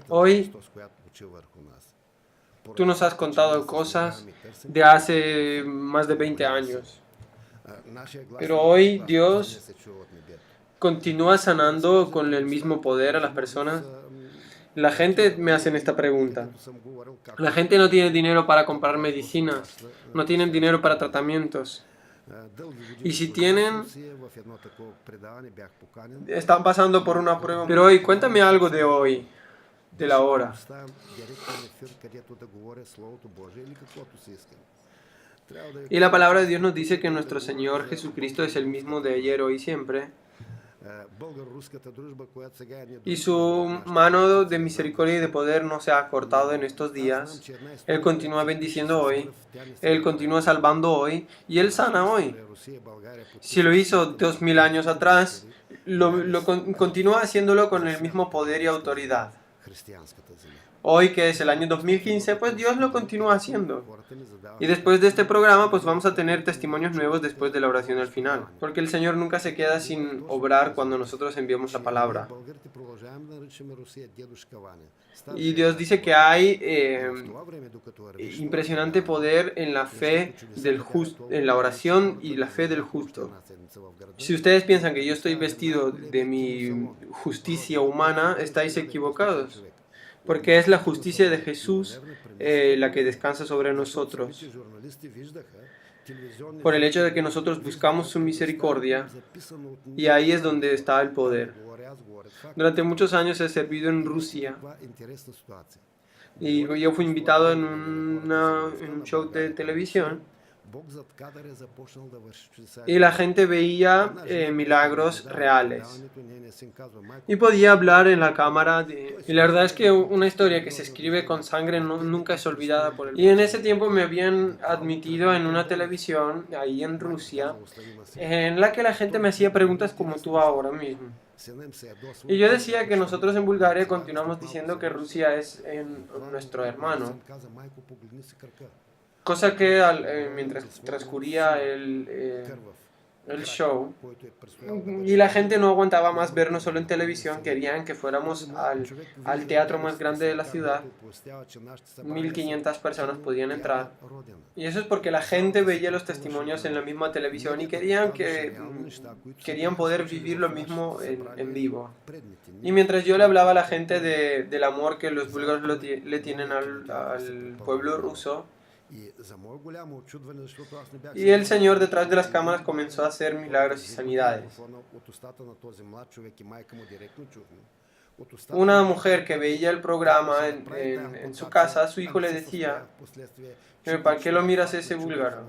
A: hoy tú nos has contado cosas de hace más de 20 años, pero hoy Dios continúa sanando con el mismo poder a las personas. La gente me hace esta pregunta. La gente no tiene dinero para comprar medicinas, no tienen dinero para tratamientos. Y si tienen, están pasando por una prueba. Pero hoy, cuéntame algo de hoy, de la hora. Y la palabra de Dios nos dice que nuestro Señor Jesucristo es el mismo de ayer, hoy y siempre. Y su mano de misericordia y de poder no se ha cortado en estos días. Él continúa bendiciendo hoy, Él continúa salvando hoy y Él sana hoy. Si lo hizo 2000 años atrás, continúa haciéndolo con el mismo poder y autoridad. Hoy, que es el año 2015, pues Dios lo continúa haciendo. Y después de este programa, pues vamos a tener testimonios nuevos después de la oración al final. Porque el Señor nunca se queda sin obrar cuando nosotros enviamos la palabra. Y Dios dice que hay impresionante poder en la fe del justo, en la oración y la fe del justo. Si ustedes piensan que yo estoy vestido de mi justicia humana, estáis equivocados. Porque es la justicia de Jesús la que descansa sobre nosotros. Por el hecho de que nosotros buscamos su misericordia, y ahí es donde está el poder. Durante muchos años he servido en Rusia, y yo fui invitado en un show de televisión, y la gente veía milagros reales. Y podía hablar en la cámara. Y la verdad es que una historia que se escribe con sangre nunca es olvidada por el... Y en ese tiempo me habían admitido en una televisión, ahí en Rusia, en la que la gente me hacía preguntas como tú ahora mismo. Y yo decía que nosotros en Bulgaria continuamos diciendo que Rusia es nuestro hermano. Cosa que mientras transcurría el show, y la gente no aguantaba más vernos solo en televisión, querían que fuéramos al teatro más grande de la ciudad. 1500 personas podían entrar. Y eso es porque la gente veía los testimonios en la misma televisión y querían poder vivir lo mismo en vivo. Y mientras yo le hablaba a la gente del amor que los búlgaros le tienen al pueblo ruso, y el Señor detrás de las cámaras comenzó a hacer milagros y sanidades. Una mujer que veía el programa en su casa, su hijo le decía: ¿para qué lo miras ese búlgaro?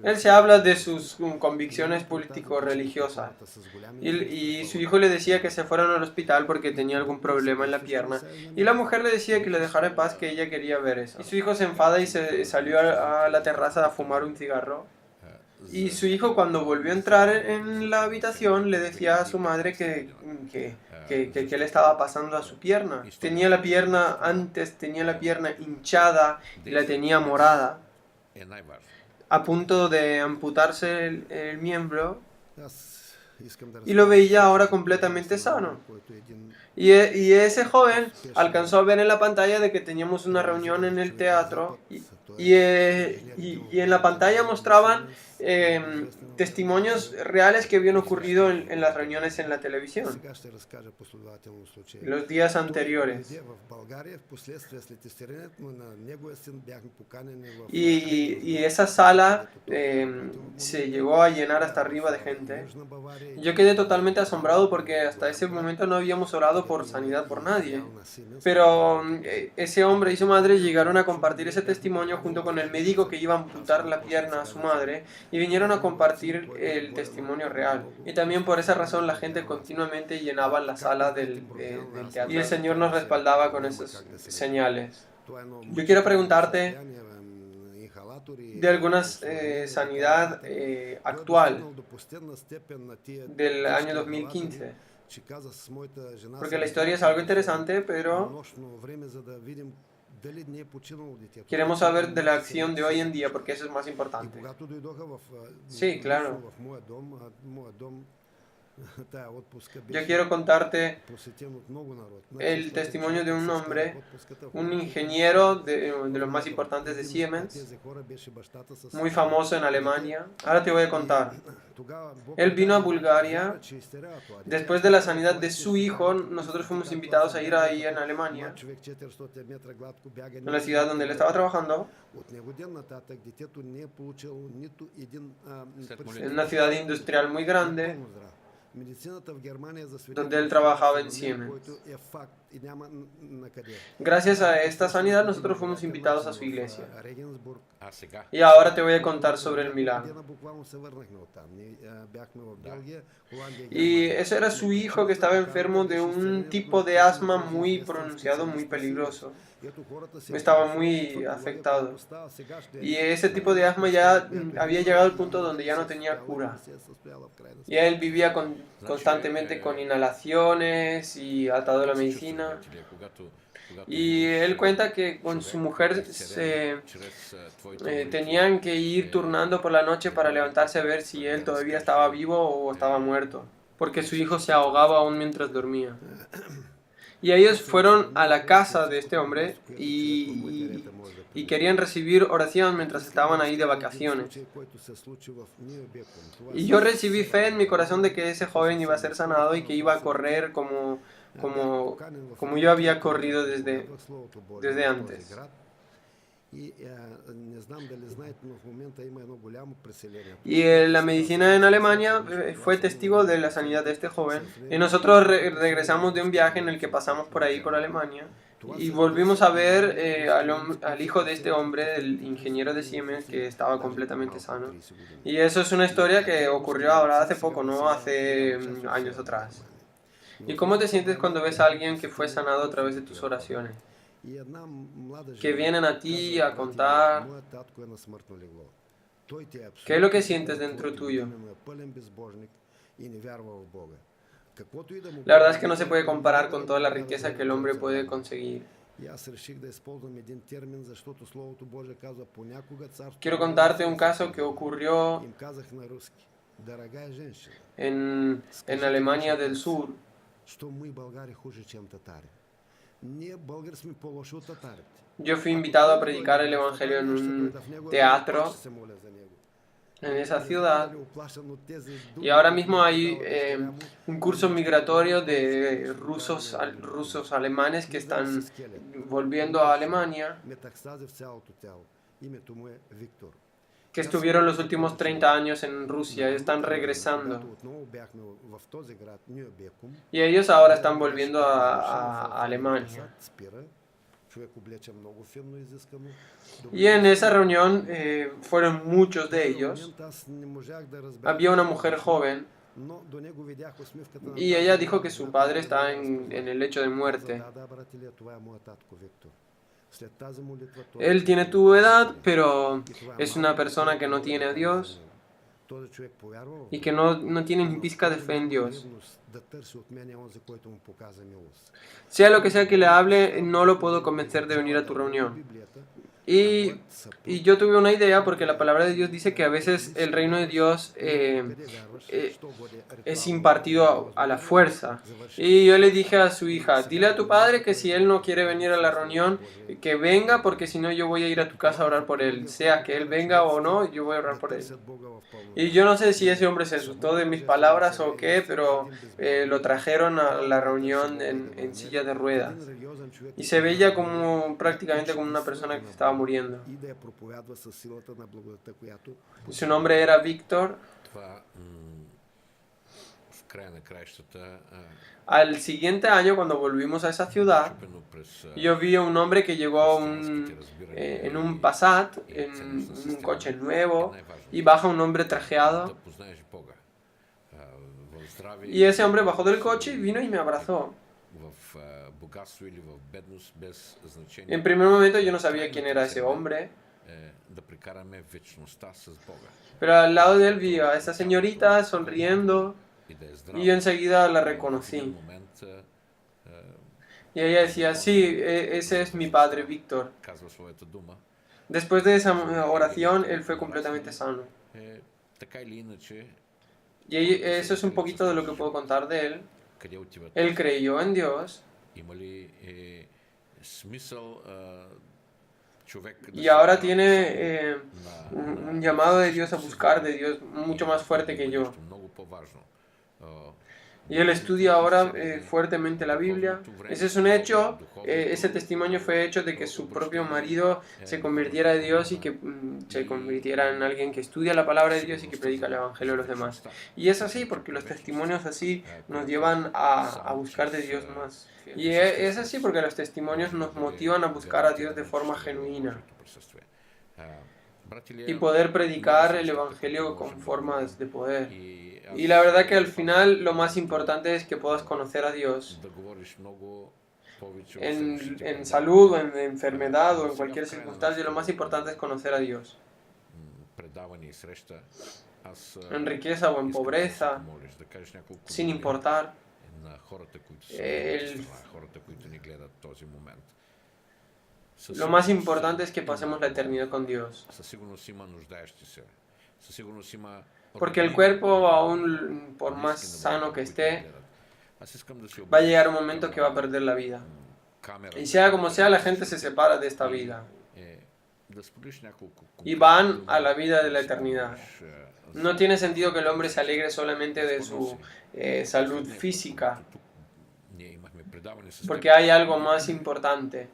A: Él se habla de sus convicciones político-religiosas. Y su hijo le decía que se fueran al hospital porque tenía algún problema en la pierna. Y la mujer le decía que le dejara en paz, que ella quería ver eso. Y su hijo se enfada y se salió a la terraza a fumar un cigarro. Y su hijo, cuando volvió a entrar en la habitación, le decía a su madre que le estaba pasando a su pierna. Tenía la pierna hinchada y la tenía morada, a punto de amputarse el miembro, y lo veía ahora completamente sano. Y ese joven alcanzó a ver en la pantalla de que teníamos una reunión en el teatro, y en la pantalla mostraban testimonios reales que habían ocurrido en las reuniones en la televisión los días anteriores. Y esa sala se llegó a llenar hasta arriba de gente. Yo quedé totalmente asombrado porque hasta ese momento no habíamos orado por sanidad por nadie. Pero ese hombre y su madre llegaron a compartir ese testimonio junto con el médico que iba a amputar la pierna a su madre, y vinieron a compartir el testimonio real. Y también por esa razón la gente continuamente llenaba la sala del teatro. Y el Señor nos respaldaba con esas señales. Yo quiero preguntarte, de algunas sanidad actual del año 2015, porque la historia es algo interesante, pero queremos saber de la acción de hoy en día, porque eso es más importante. Sí, claro. Yo quiero contarte el testimonio de un hombre, un ingeniero de los más importantes de Siemens, muy famoso en Alemania. Ahora te voy a contar. Él vino a Bulgaria. Después de la sanidad de su hijo, nosotros fuimos invitados a ir ahí en Alemania, en la ciudad donde él estaba trabajando, en una ciudad industrial muy grande, donde él trabajaba en Siemens. Gracias a esta sanidad nosotros fuimos invitados a su iglesia. Y ahora te voy a contar sobre el milagro. Y ese era su hijo que estaba enfermo de un tipo de asma muy pronunciado, muy peligroso. Estaba muy afectado. Y ese tipo de asma ya había llegado al punto donde ya no tenía cura. Y él vivía constantemente con inhalaciones y atado a la medicina. Y él cuenta que con su mujer tenían que ir turnando por la noche para levantarse a ver si él todavía estaba vivo o estaba muerto, porque su hijo se ahogaba aún mientras dormía. Y ellos fueron a la casa de este hombre y querían recibir oración mientras estaban ahí de vacaciones. Y yo recibí fe en mi corazón de que ese joven iba a ser sanado y que iba a correr como yo había corrido desde antes. Y la medicina en Alemania fue testigo de la sanidad de este joven. Y nosotros regresamos de un viaje en el que pasamos por ahí, por Alemania. Y volvimos a ver al hijo de este hombre, el ingeniero de Siemens, que estaba completamente sano. Y eso es una historia que ocurrió ahora hace poco, no hace años atrás. ¿Y cómo te sientes cuando ves a alguien que fue sanado a través de tus oraciones? Que vienen a ti a contar. ¿Qué es lo que sientes dentro tuyo? La verdad es que no se puede comparar con toda la riqueza que el hombre puede conseguir. Quiero contarte un caso que ocurrió en Alemania del Sur. Yo fui invitado a predicar el Evangelio en un teatro en esa ciudad, y ahora mismo hay un curso migratorio de rusos alemanes que están volviendo a Alemania, que estuvieron los últimos 30 años en Rusia y están regresando. Y ellos ahora están volviendo a Alemania. Y en esa reunión fueron muchos de ellos. Había una mujer joven y ella dijo que su padre está en el lecho de muerte. Él tiene tu edad, pero es una persona que no tiene a Dios y que no tiene ni pizca de fe en Dios. Sea lo que sea que le hable, no lo puedo convencer de venir a tu reunión. Y yo tuve una idea porque la palabra de Dios dice que a veces el reino de Dios es impartido a la fuerza. Y yo le dije a su hija, dile a tu padre que si él no quiere venir a la reunión, que venga, porque si no yo voy a ir a tu casa a orar por él. Sea que él venga o no, yo voy a orar por él. Y yo no sé si ese hombre se asustó de mis palabras o qué, pero lo trajeron a la reunión en silla de ruedas. Y se veía prácticamente como una persona que estaba muriendo. Su nombre era Víctor. Al siguiente año, cuando volvimos a esa ciudad, yo vi a un hombre que llegó en un Passat, en un coche nuevo, y baja un hombre trajeado. Y ese hombre bajó del coche y vino y me abrazó. En primer momento yo no sabía quién era ese hombre. Pero al lado de él vi a esa señorita sonriendo y yo enseguida la reconocí. Y ella decía, sí, ese es mi padre, Víctor. Después de esa oración, él fue completamente sano. Y eso es un poquito de lo que puedo contar de él. Él creyó en Dios. Y ahora tiene un llamado de Dios a buscar de Dios mucho más fuerte que yo. Y él estudia ahora fuertemente la Biblia. Ese es un hecho, ese testimonio fue hecho de que su propio marido se convirtiera a Dios y que se convirtiera en alguien que estudia la palabra de Dios y que predica el Evangelio a los demás. Y es así porque los testimonios así nos llevan a buscar de Dios más. Y es así porque los testimonios nos motivan a buscar a Dios de forma genuina y poder predicar el Evangelio con formas de poder. Y la verdad que al final lo más importante es que puedas conocer a Dios en salud o en enfermedad o en cualquier circunstancia. Lo más importante es conocer a Dios. En riqueza o en pobreza, sin importar. Lo más importante es que pasemos la eternidad con Dios. Porque el cuerpo, aún por más sano que esté, va a llegar un momento que va a perder la vida. Y sea como sea, la gente se separa de esta vida. Y van a la vida de la eternidad. No tiene sentido que el hombre se alegre solamente de su salud física. Porque hay algo más importante,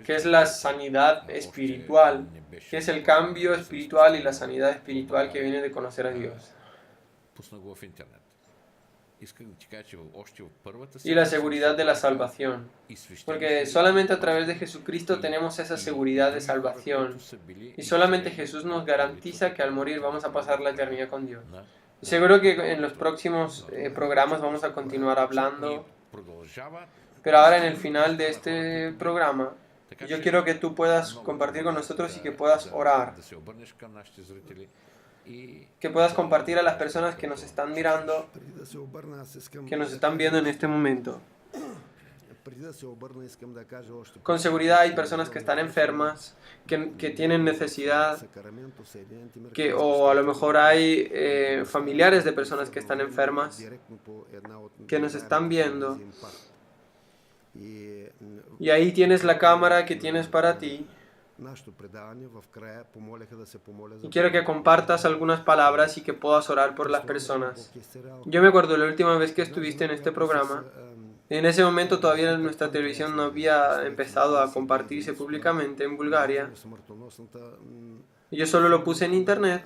A: que es la sanidad espiritual, que es el cambio espiritual y la sanidad espiritual que viene de conocer a Dios. Y la seguridad de la salvación, porque solamente a través de Jesucristo tenemos esa seguridad de salvación y solamente Jesús nos garantiza que al morir vamos a pasar la eternidad con Dios. Seguro que en los próximos programas vamos a continuar hablando, pero ahora en el final de este programa yo quiero que tú puedas compartir con nosotros y que puedas orar, que puedas compartir a las personas que nos están mirando, que nos están viendo en este momento. Con seguridad hay personas que están enfermas, que tienen necesidad, o a lo mejor hay familiares de personas que están enfermas, que nos están viendo. Y ahí tienes la cámara que tienes para ti. Y quiero que compartas algunas palabras y que puedas orar por las personas. Yo me acuerdo la última vez que estuviste en este programa. En ese momento todavía nuestra televisión no había empezado a compartirse públicamente en Bulgaria. Yo solo lo puse en internet.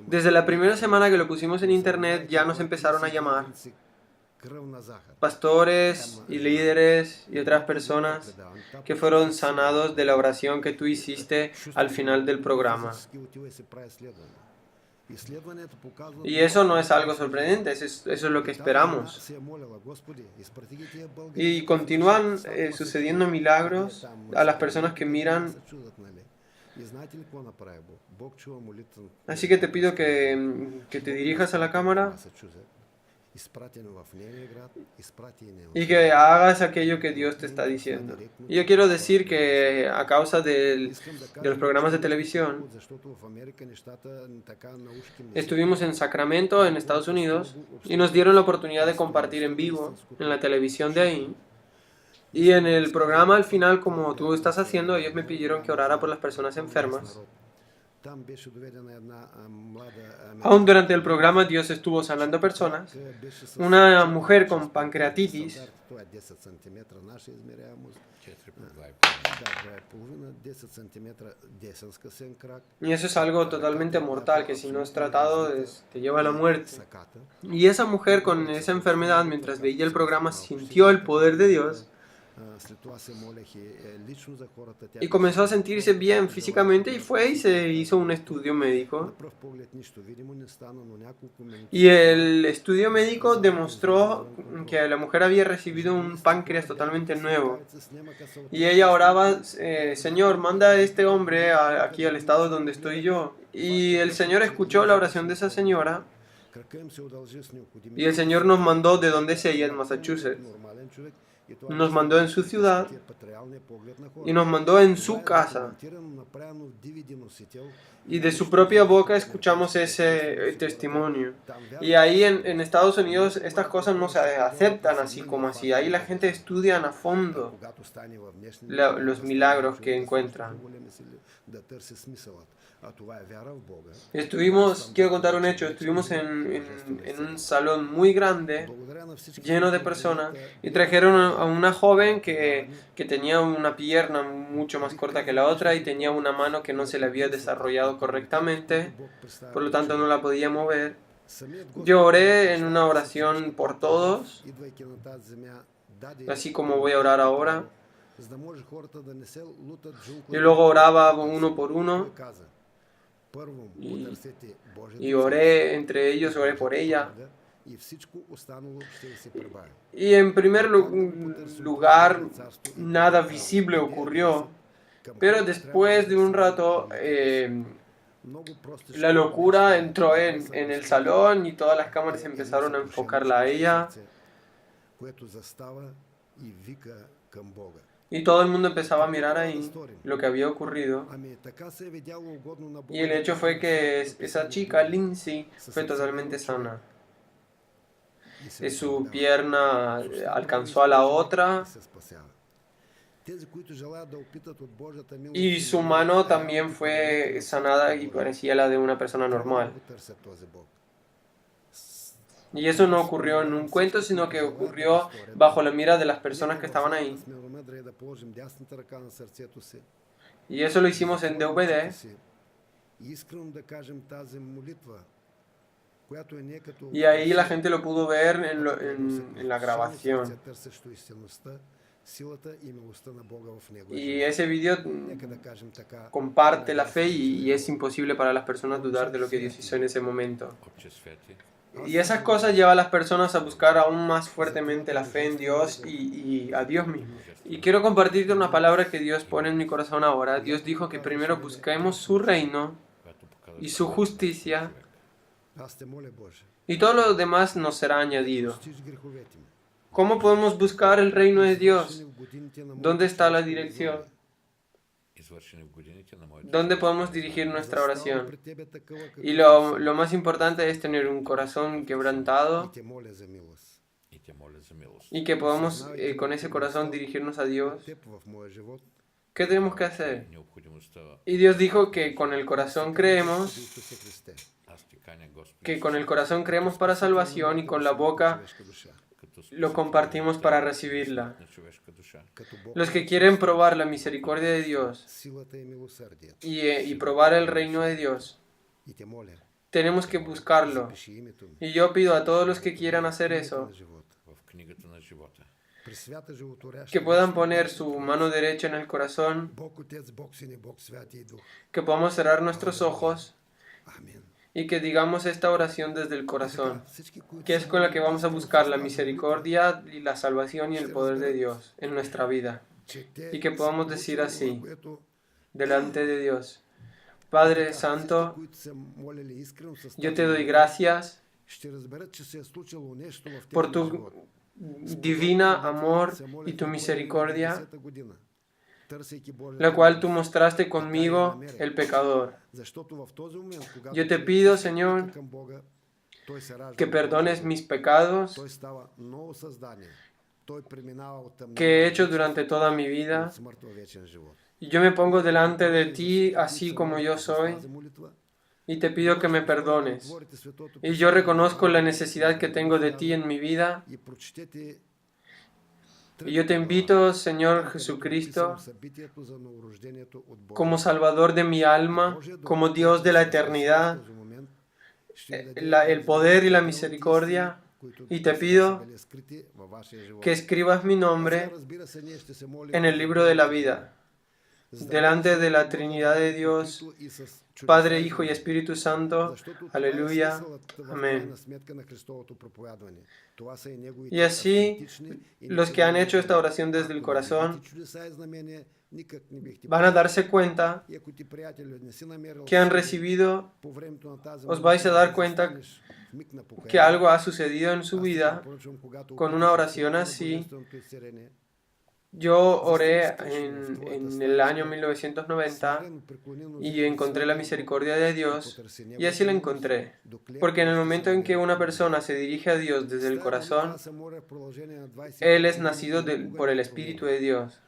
A: Desde la primera semana que lo pusimos en internet ya nos empezaron a llamar pastores y líderes y otras personas que fueron sanados de la oración que tú hiciste al final del programa. Y eso no es algo sorprendente, eso es lo que esperamos. Y continúan sucediendo milagros a las personas que miran. Así que te pido que te dirijas a la cámara y que hagas aquello que Dios te está diciendo. Y yo quiero decir que a causa de los programas de televisión, estuvimos en Sacramento, en Estados Unidos, y nos dieron la oportunidad de compartir en vivo en la televisión de ahí. Y en el programa al final, como tú estás haciendo, ellos me pidieron que orara por las personas enfermas. Aún durante el programa Dios estuvo sanando personas. Una mujer con pancreatitis. Y eso es algo totalmente mortal, que si no es tratado te lleva a la muerte. Y esa mujer con esa enfermedad, mientras veía el programa, sintió el poder de Dios. Y comenzó a sentirse bien físicamente y fue y se hizo un estudio médico. Y el estudio médico demostró que la mujer había recibido un páncreas totalmente nuevo. Y ella oraba, Señor, manda a este hombre aquí al estado donde estoy yo. Y el Señor escuchó la oración de esa señora. Y el Señor nos mandó de donde es ella, en Massachusetts. Nos mandó en su ciudad y nos mandó en su casa. Y de su propia boca escuchamos ese testimonio. Y ahí en Estados Unidos estas cosas no se aceptan así como así. Ahí la gente estudia a fondo los milagros que encuentran. Quiero contar un hecho, estuvimos en un salón muy grande, lleno de personas, y trajeron a una joven que tenía una pierna mucho más corta que la otra y tenía una mano que no se le había desarrollado correctamente, por lo tanto no la podía mover. Yo oré en una oración por todos, así como voy a orar ahora, y luego oraba uno por uno. Y oré entre ellos, oré por ella. Y en primer lugar, nada visible ocurrió. Pero después de un rato, la locura entró en el salón y todas las cámaras empezaron a enfocarla a ella. Y todo el mundo empezaba a mirar ahí lo que había ocurrido. Y el hecho fue que esa chica, Lindsay, fue totalmente sana. Su pierna alcanzó a la otra. Y su mano también fue sanada y parecía la de una persona normal. Y eso no ocurrió en un cuento, sino que ocurrió bajo la mira de las personas que estaban ahí. Y eso lo hicimos en DVD. Y ahí la gente lo pudo ver en la grabación. Y ese video comparte la fe y es imposible para las personas dudar de lo que Dios hizo en ese momento. Y esas cosas llevan a las personas a buscar aún más fuertemente la fe en Dios y a Dios mismo. Y quiero compartirte una palabra que Dios pone en mi corazón ahora. Dios dijo que primero busquemos su reino y su justicia y todo lo demás nos será añadido. ¿Cómo podemos buscar el reino de Dios? ¿Dónde está la dirección? ¿Dónde podemos dirigir nuestra oración? Y lo más importante es tener un corazón quebrantado y que podamos con ese corazón dirigirnos a Dios. ¿Qué tenemos que hacer? Y Dios dijo que con el corazón creemos, para salvación y con la boca lo compartimos para recibirla. Los que quieren probar la misericordia de Dios y probar el reino de Dios, tenemos que buscarlo. Y yo pido a todos los que quieran hacer eso, que puedan poner su mano derecha en el corazón, que podamos cerrar nuestros ojos y que digamos esta oración desde el corazón, que es con la que vamos a buscar la misericordia y la salvación y el poder de Dios en nuestra vida. Y que podamos decir así, delante de Dios: Padre Santo, yo te doy gracias por tu divina amor y tu misericordia, la cual tú mostraste conmigo, el pecador. Yo te pido, Señor, que perdones mis pecados que he hecho durante toda mi vida. Y yo me pongo delante de ti así como yo soy y te pido que me perdones. Y yo reconozco la necesidad que tengo de ti en mi vida. Y yo te invito, Señor Jesucristo, como Salvador de mi alma, como Dios de la eternidad, el poder y la misericordia, y te pido que escribas mi nombre en el libro de la vida, delante de la Trinidad de Dios, Padre, Hijo y Espíritu Santo. Aleluya. Amén. Y así, los que han hecho esta oración desde el corazón van a darse cuenta que han recibido, os vais a dar cuenta que algo ha sucedido en su vida con una oración así. Yo oré en el año 1990 y encontré la misericordia de Dios, y así la encontré. Porque en el momento en que una persona se dirige a Dios desde el corazón, Él es nacido por el Espíritu de Dios.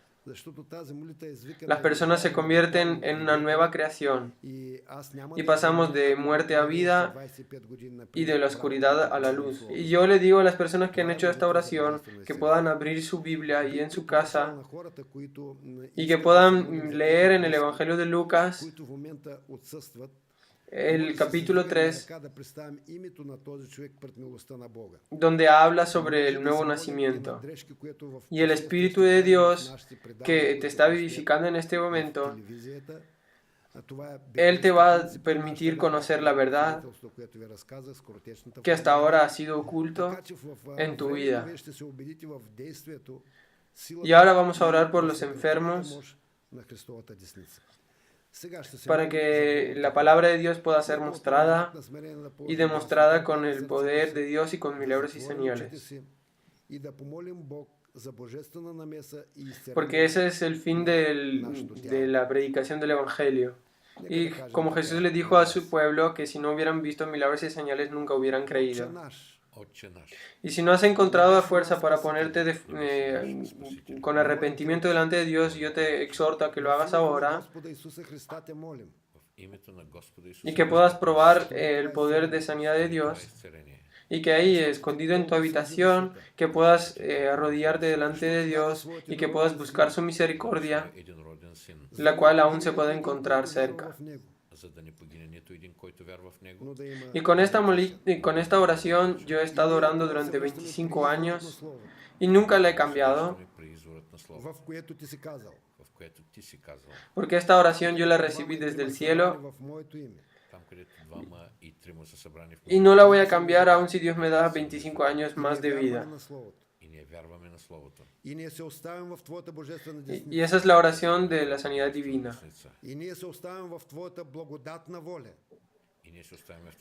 A: Las personas se convierten en una nueva creación y pasamos de muerte a vida y de la oscuridad a la luz. Y yo le digo a las personas que han hecho esta oración que puedan abrir su Biblia y en su casa y que puedan leer en el Evangelio de Lucas el capítulo 3, donde habla sobre el nuevo nacimiento. Y el Espíritu de Dios que te está vivificando en este momento, Él te va a permitir conocer la verdad que hasta ahora ha sido oculto en tu vida. Y ahora vamos a orar por los enfermos, para que la palabra de Dios pueda ser mostrada y demostrada con el poder de Dios y con milagros y señales. Porque ese es el fin de la predicación del Evangelio. Y como Jesús le dijo a su pueblo que si no hubieran visto milagros y señales nunca hubieran creído. Y si no has encontrado la fuerza para ponerte con arrepentimiento delante de Dios, yo te exhorto a que lo hagas ahora y que puedas probar el poder de sanidad de Dios, y que ahí, escondido en tu habitación, que puedas arrodillarte delante de Dios y que puedas buscar su misericordia, la cual aún se puede encontrar cerca. Y con esta oración yo he estado orando durante 25 años y nunca la he cambiado, porque esta oración yo la recibí desde el cielo y no la voy a cambiar aun si Dios me da 25 años más de vida. Y esa es la oración de la sanidad divina.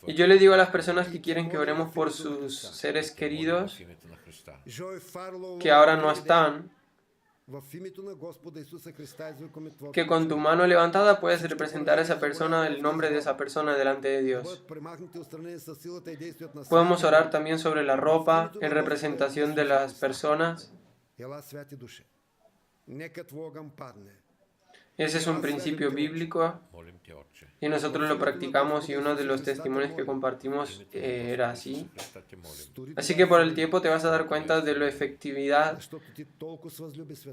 A: Y yo le digo a las personas que quieren que oremos por sus seres queridos que ahora no están, que con tu mano levantada puedes representar a esa persona, el nombre de esa persona delante de Dios. Podemos orar también sobre la ropa en representación de las personas. Ese es un principio bíblico y nosotros lo practicamos, y uno de los testimonios que compartimos era así. Así que por el tiempo te vas a dar cuenta de la efectividad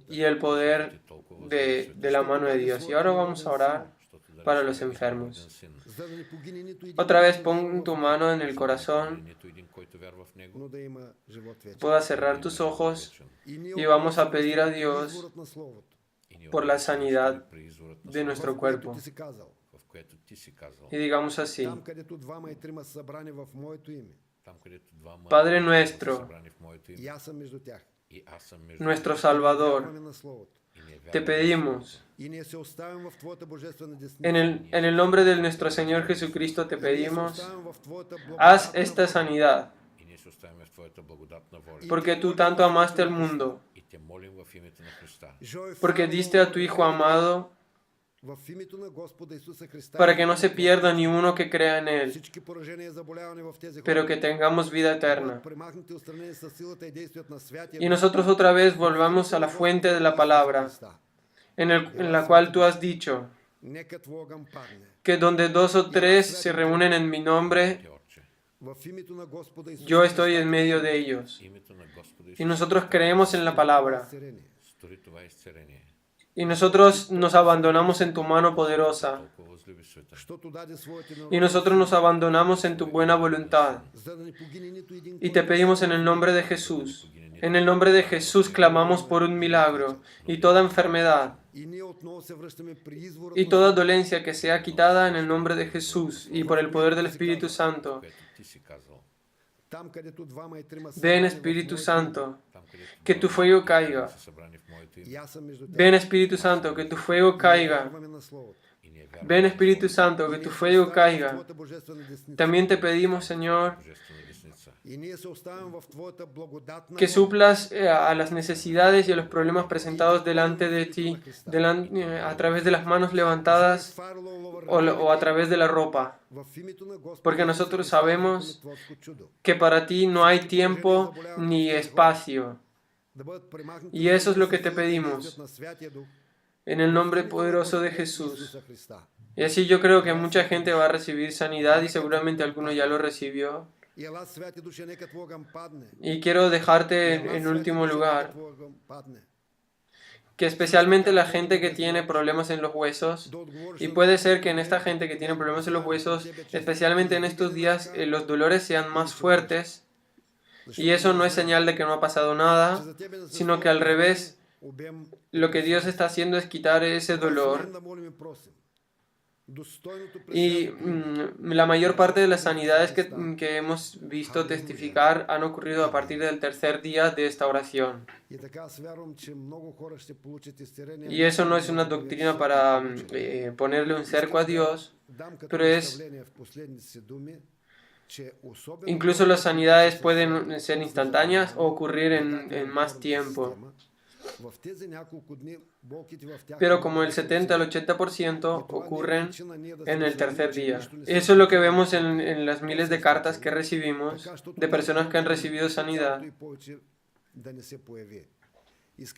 A: y el poder de la mano de Dios. Y ahora vamos a orar para los enfermos. Otra vez pon tu mano en el corazón, puedas cerrar tus ojos y vamos a pedir a Dios por la sanidad de nuestro cuerpo. Y digamos así: Padre nuestro, nuestro Salvador, te pedimos, en el nombre de nuestro Señor Jesucristo te pedimos, haz esta sanidad, porque tú tanto amaste al mundo, porque diste a tu Hijo amado, para que no se pierda ni uno que crea en Él, pero que tengamos vida eterna. Y nosotros otra vez volvamos a la fuente de la palabra, en la cual tú has dicho que donde 2 o 3 se reúnen en mi nombre, yo estoy en medio de ellos. Y nosotros creemos en la palabra. Y nosotros nos abandonamos en tu mano poderosa Y nosotros nos abandonamos en tu buena voluntad. Y te pedimos en el nombre de Jesús. En el nombre de Jesús clamamos por un milagro y toda enfermedad y toda dolencia que sea quitada en el nombre de Jesús y por el poder del Espíritu Santo. Ven, Espíritu Santo, que tu fuego caiga. Ven, Espíritu Santo, que tu fuego caiga. Ven, Espíritu Santo, que tu fuego caiga. También te pedimos, Señor, que suplas a las necesidades y a los problemas presentados delante de ti, a través de las manos levantadas o a través de la ropa. Porque nosotros sabemos que para ti no hay tiempo ni espacio. Y eso es lo que te pedimos, en el nombre poderoso de Jesús. Y así yo creo que mucha gente va a recibir sanidad y seguramente alguno ya lo recibió. Y quiero dejarte en último lugar, que especialmente la gente que tiene problemas en los huesos, y puede ser que en esta gente que tiene problemas en los huesos, especialmente en estos días, los dolores sean más fuertes, y eso no es señal de que no ha pasado nada, sino que al revés, lo que Dios está haciendo es quitar ese dolor. Y la mayor parte de las sanidades que hemos visto testificar han ocurrido a partir del tercer día de esta oración. Y eso no es una doctrina para ponerle un cerco a Dios, pero es... Incluso las sanidades pueden ser instantáneas o ocurrir en más tiempo. Pero como el 70 al 80% ocurren en el tercer día. Eso es lo que vemos en las miles de cartas que recibimos de personas que han recibido sanidad.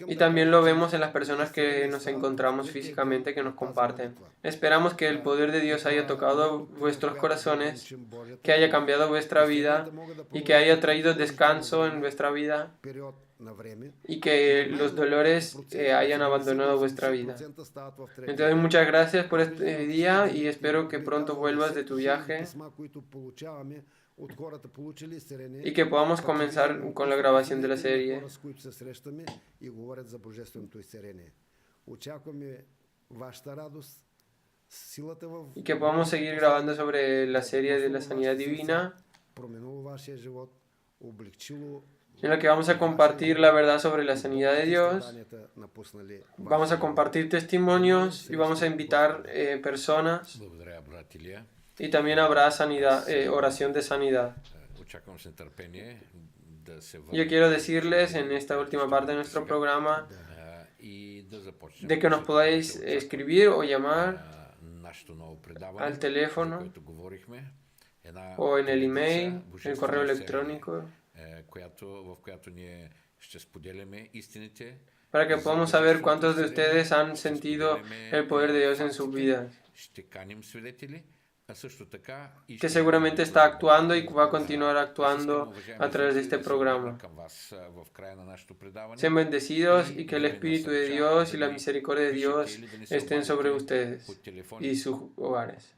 A: Y también lo vemos en las personas que nos encontramos físicamente, que nos comparten. Esperamos que el poder de Dios haya tocado vuestros corazones, que haya cambiado vuestra vida y que haya traído descanso en vuestra vida y que los dolores hayan abandonado vuestra vida. Entonces, muchas gracias por este día y espero que pronto vuelvas de tu viaje y que podamos comenzar con la grabación de la serie. Y que podamos seguir grabando sobre la serie de la sanidad divina, en la que vamos a compartir la verdad sobre la sanidad de Dios. Vamos a compartir testimonios y vamos a invitar personas. Y también habrá sanidad, oración de sanidad. Yo quiero decirles en esta última parte de nuestro programa de que nos podáis escribir o llamar al teléfono o en el email, el correo electrónico, para que podamos saber cuántos de ustedes han sentido el poder de Dios en sus vidas, que seguramente está actuando y va a continuar actuando a través de este programa. Sean bendecidos y que el Espíritu de Dios y la misericordia de Dios estén sobre ustedes y sus hogares.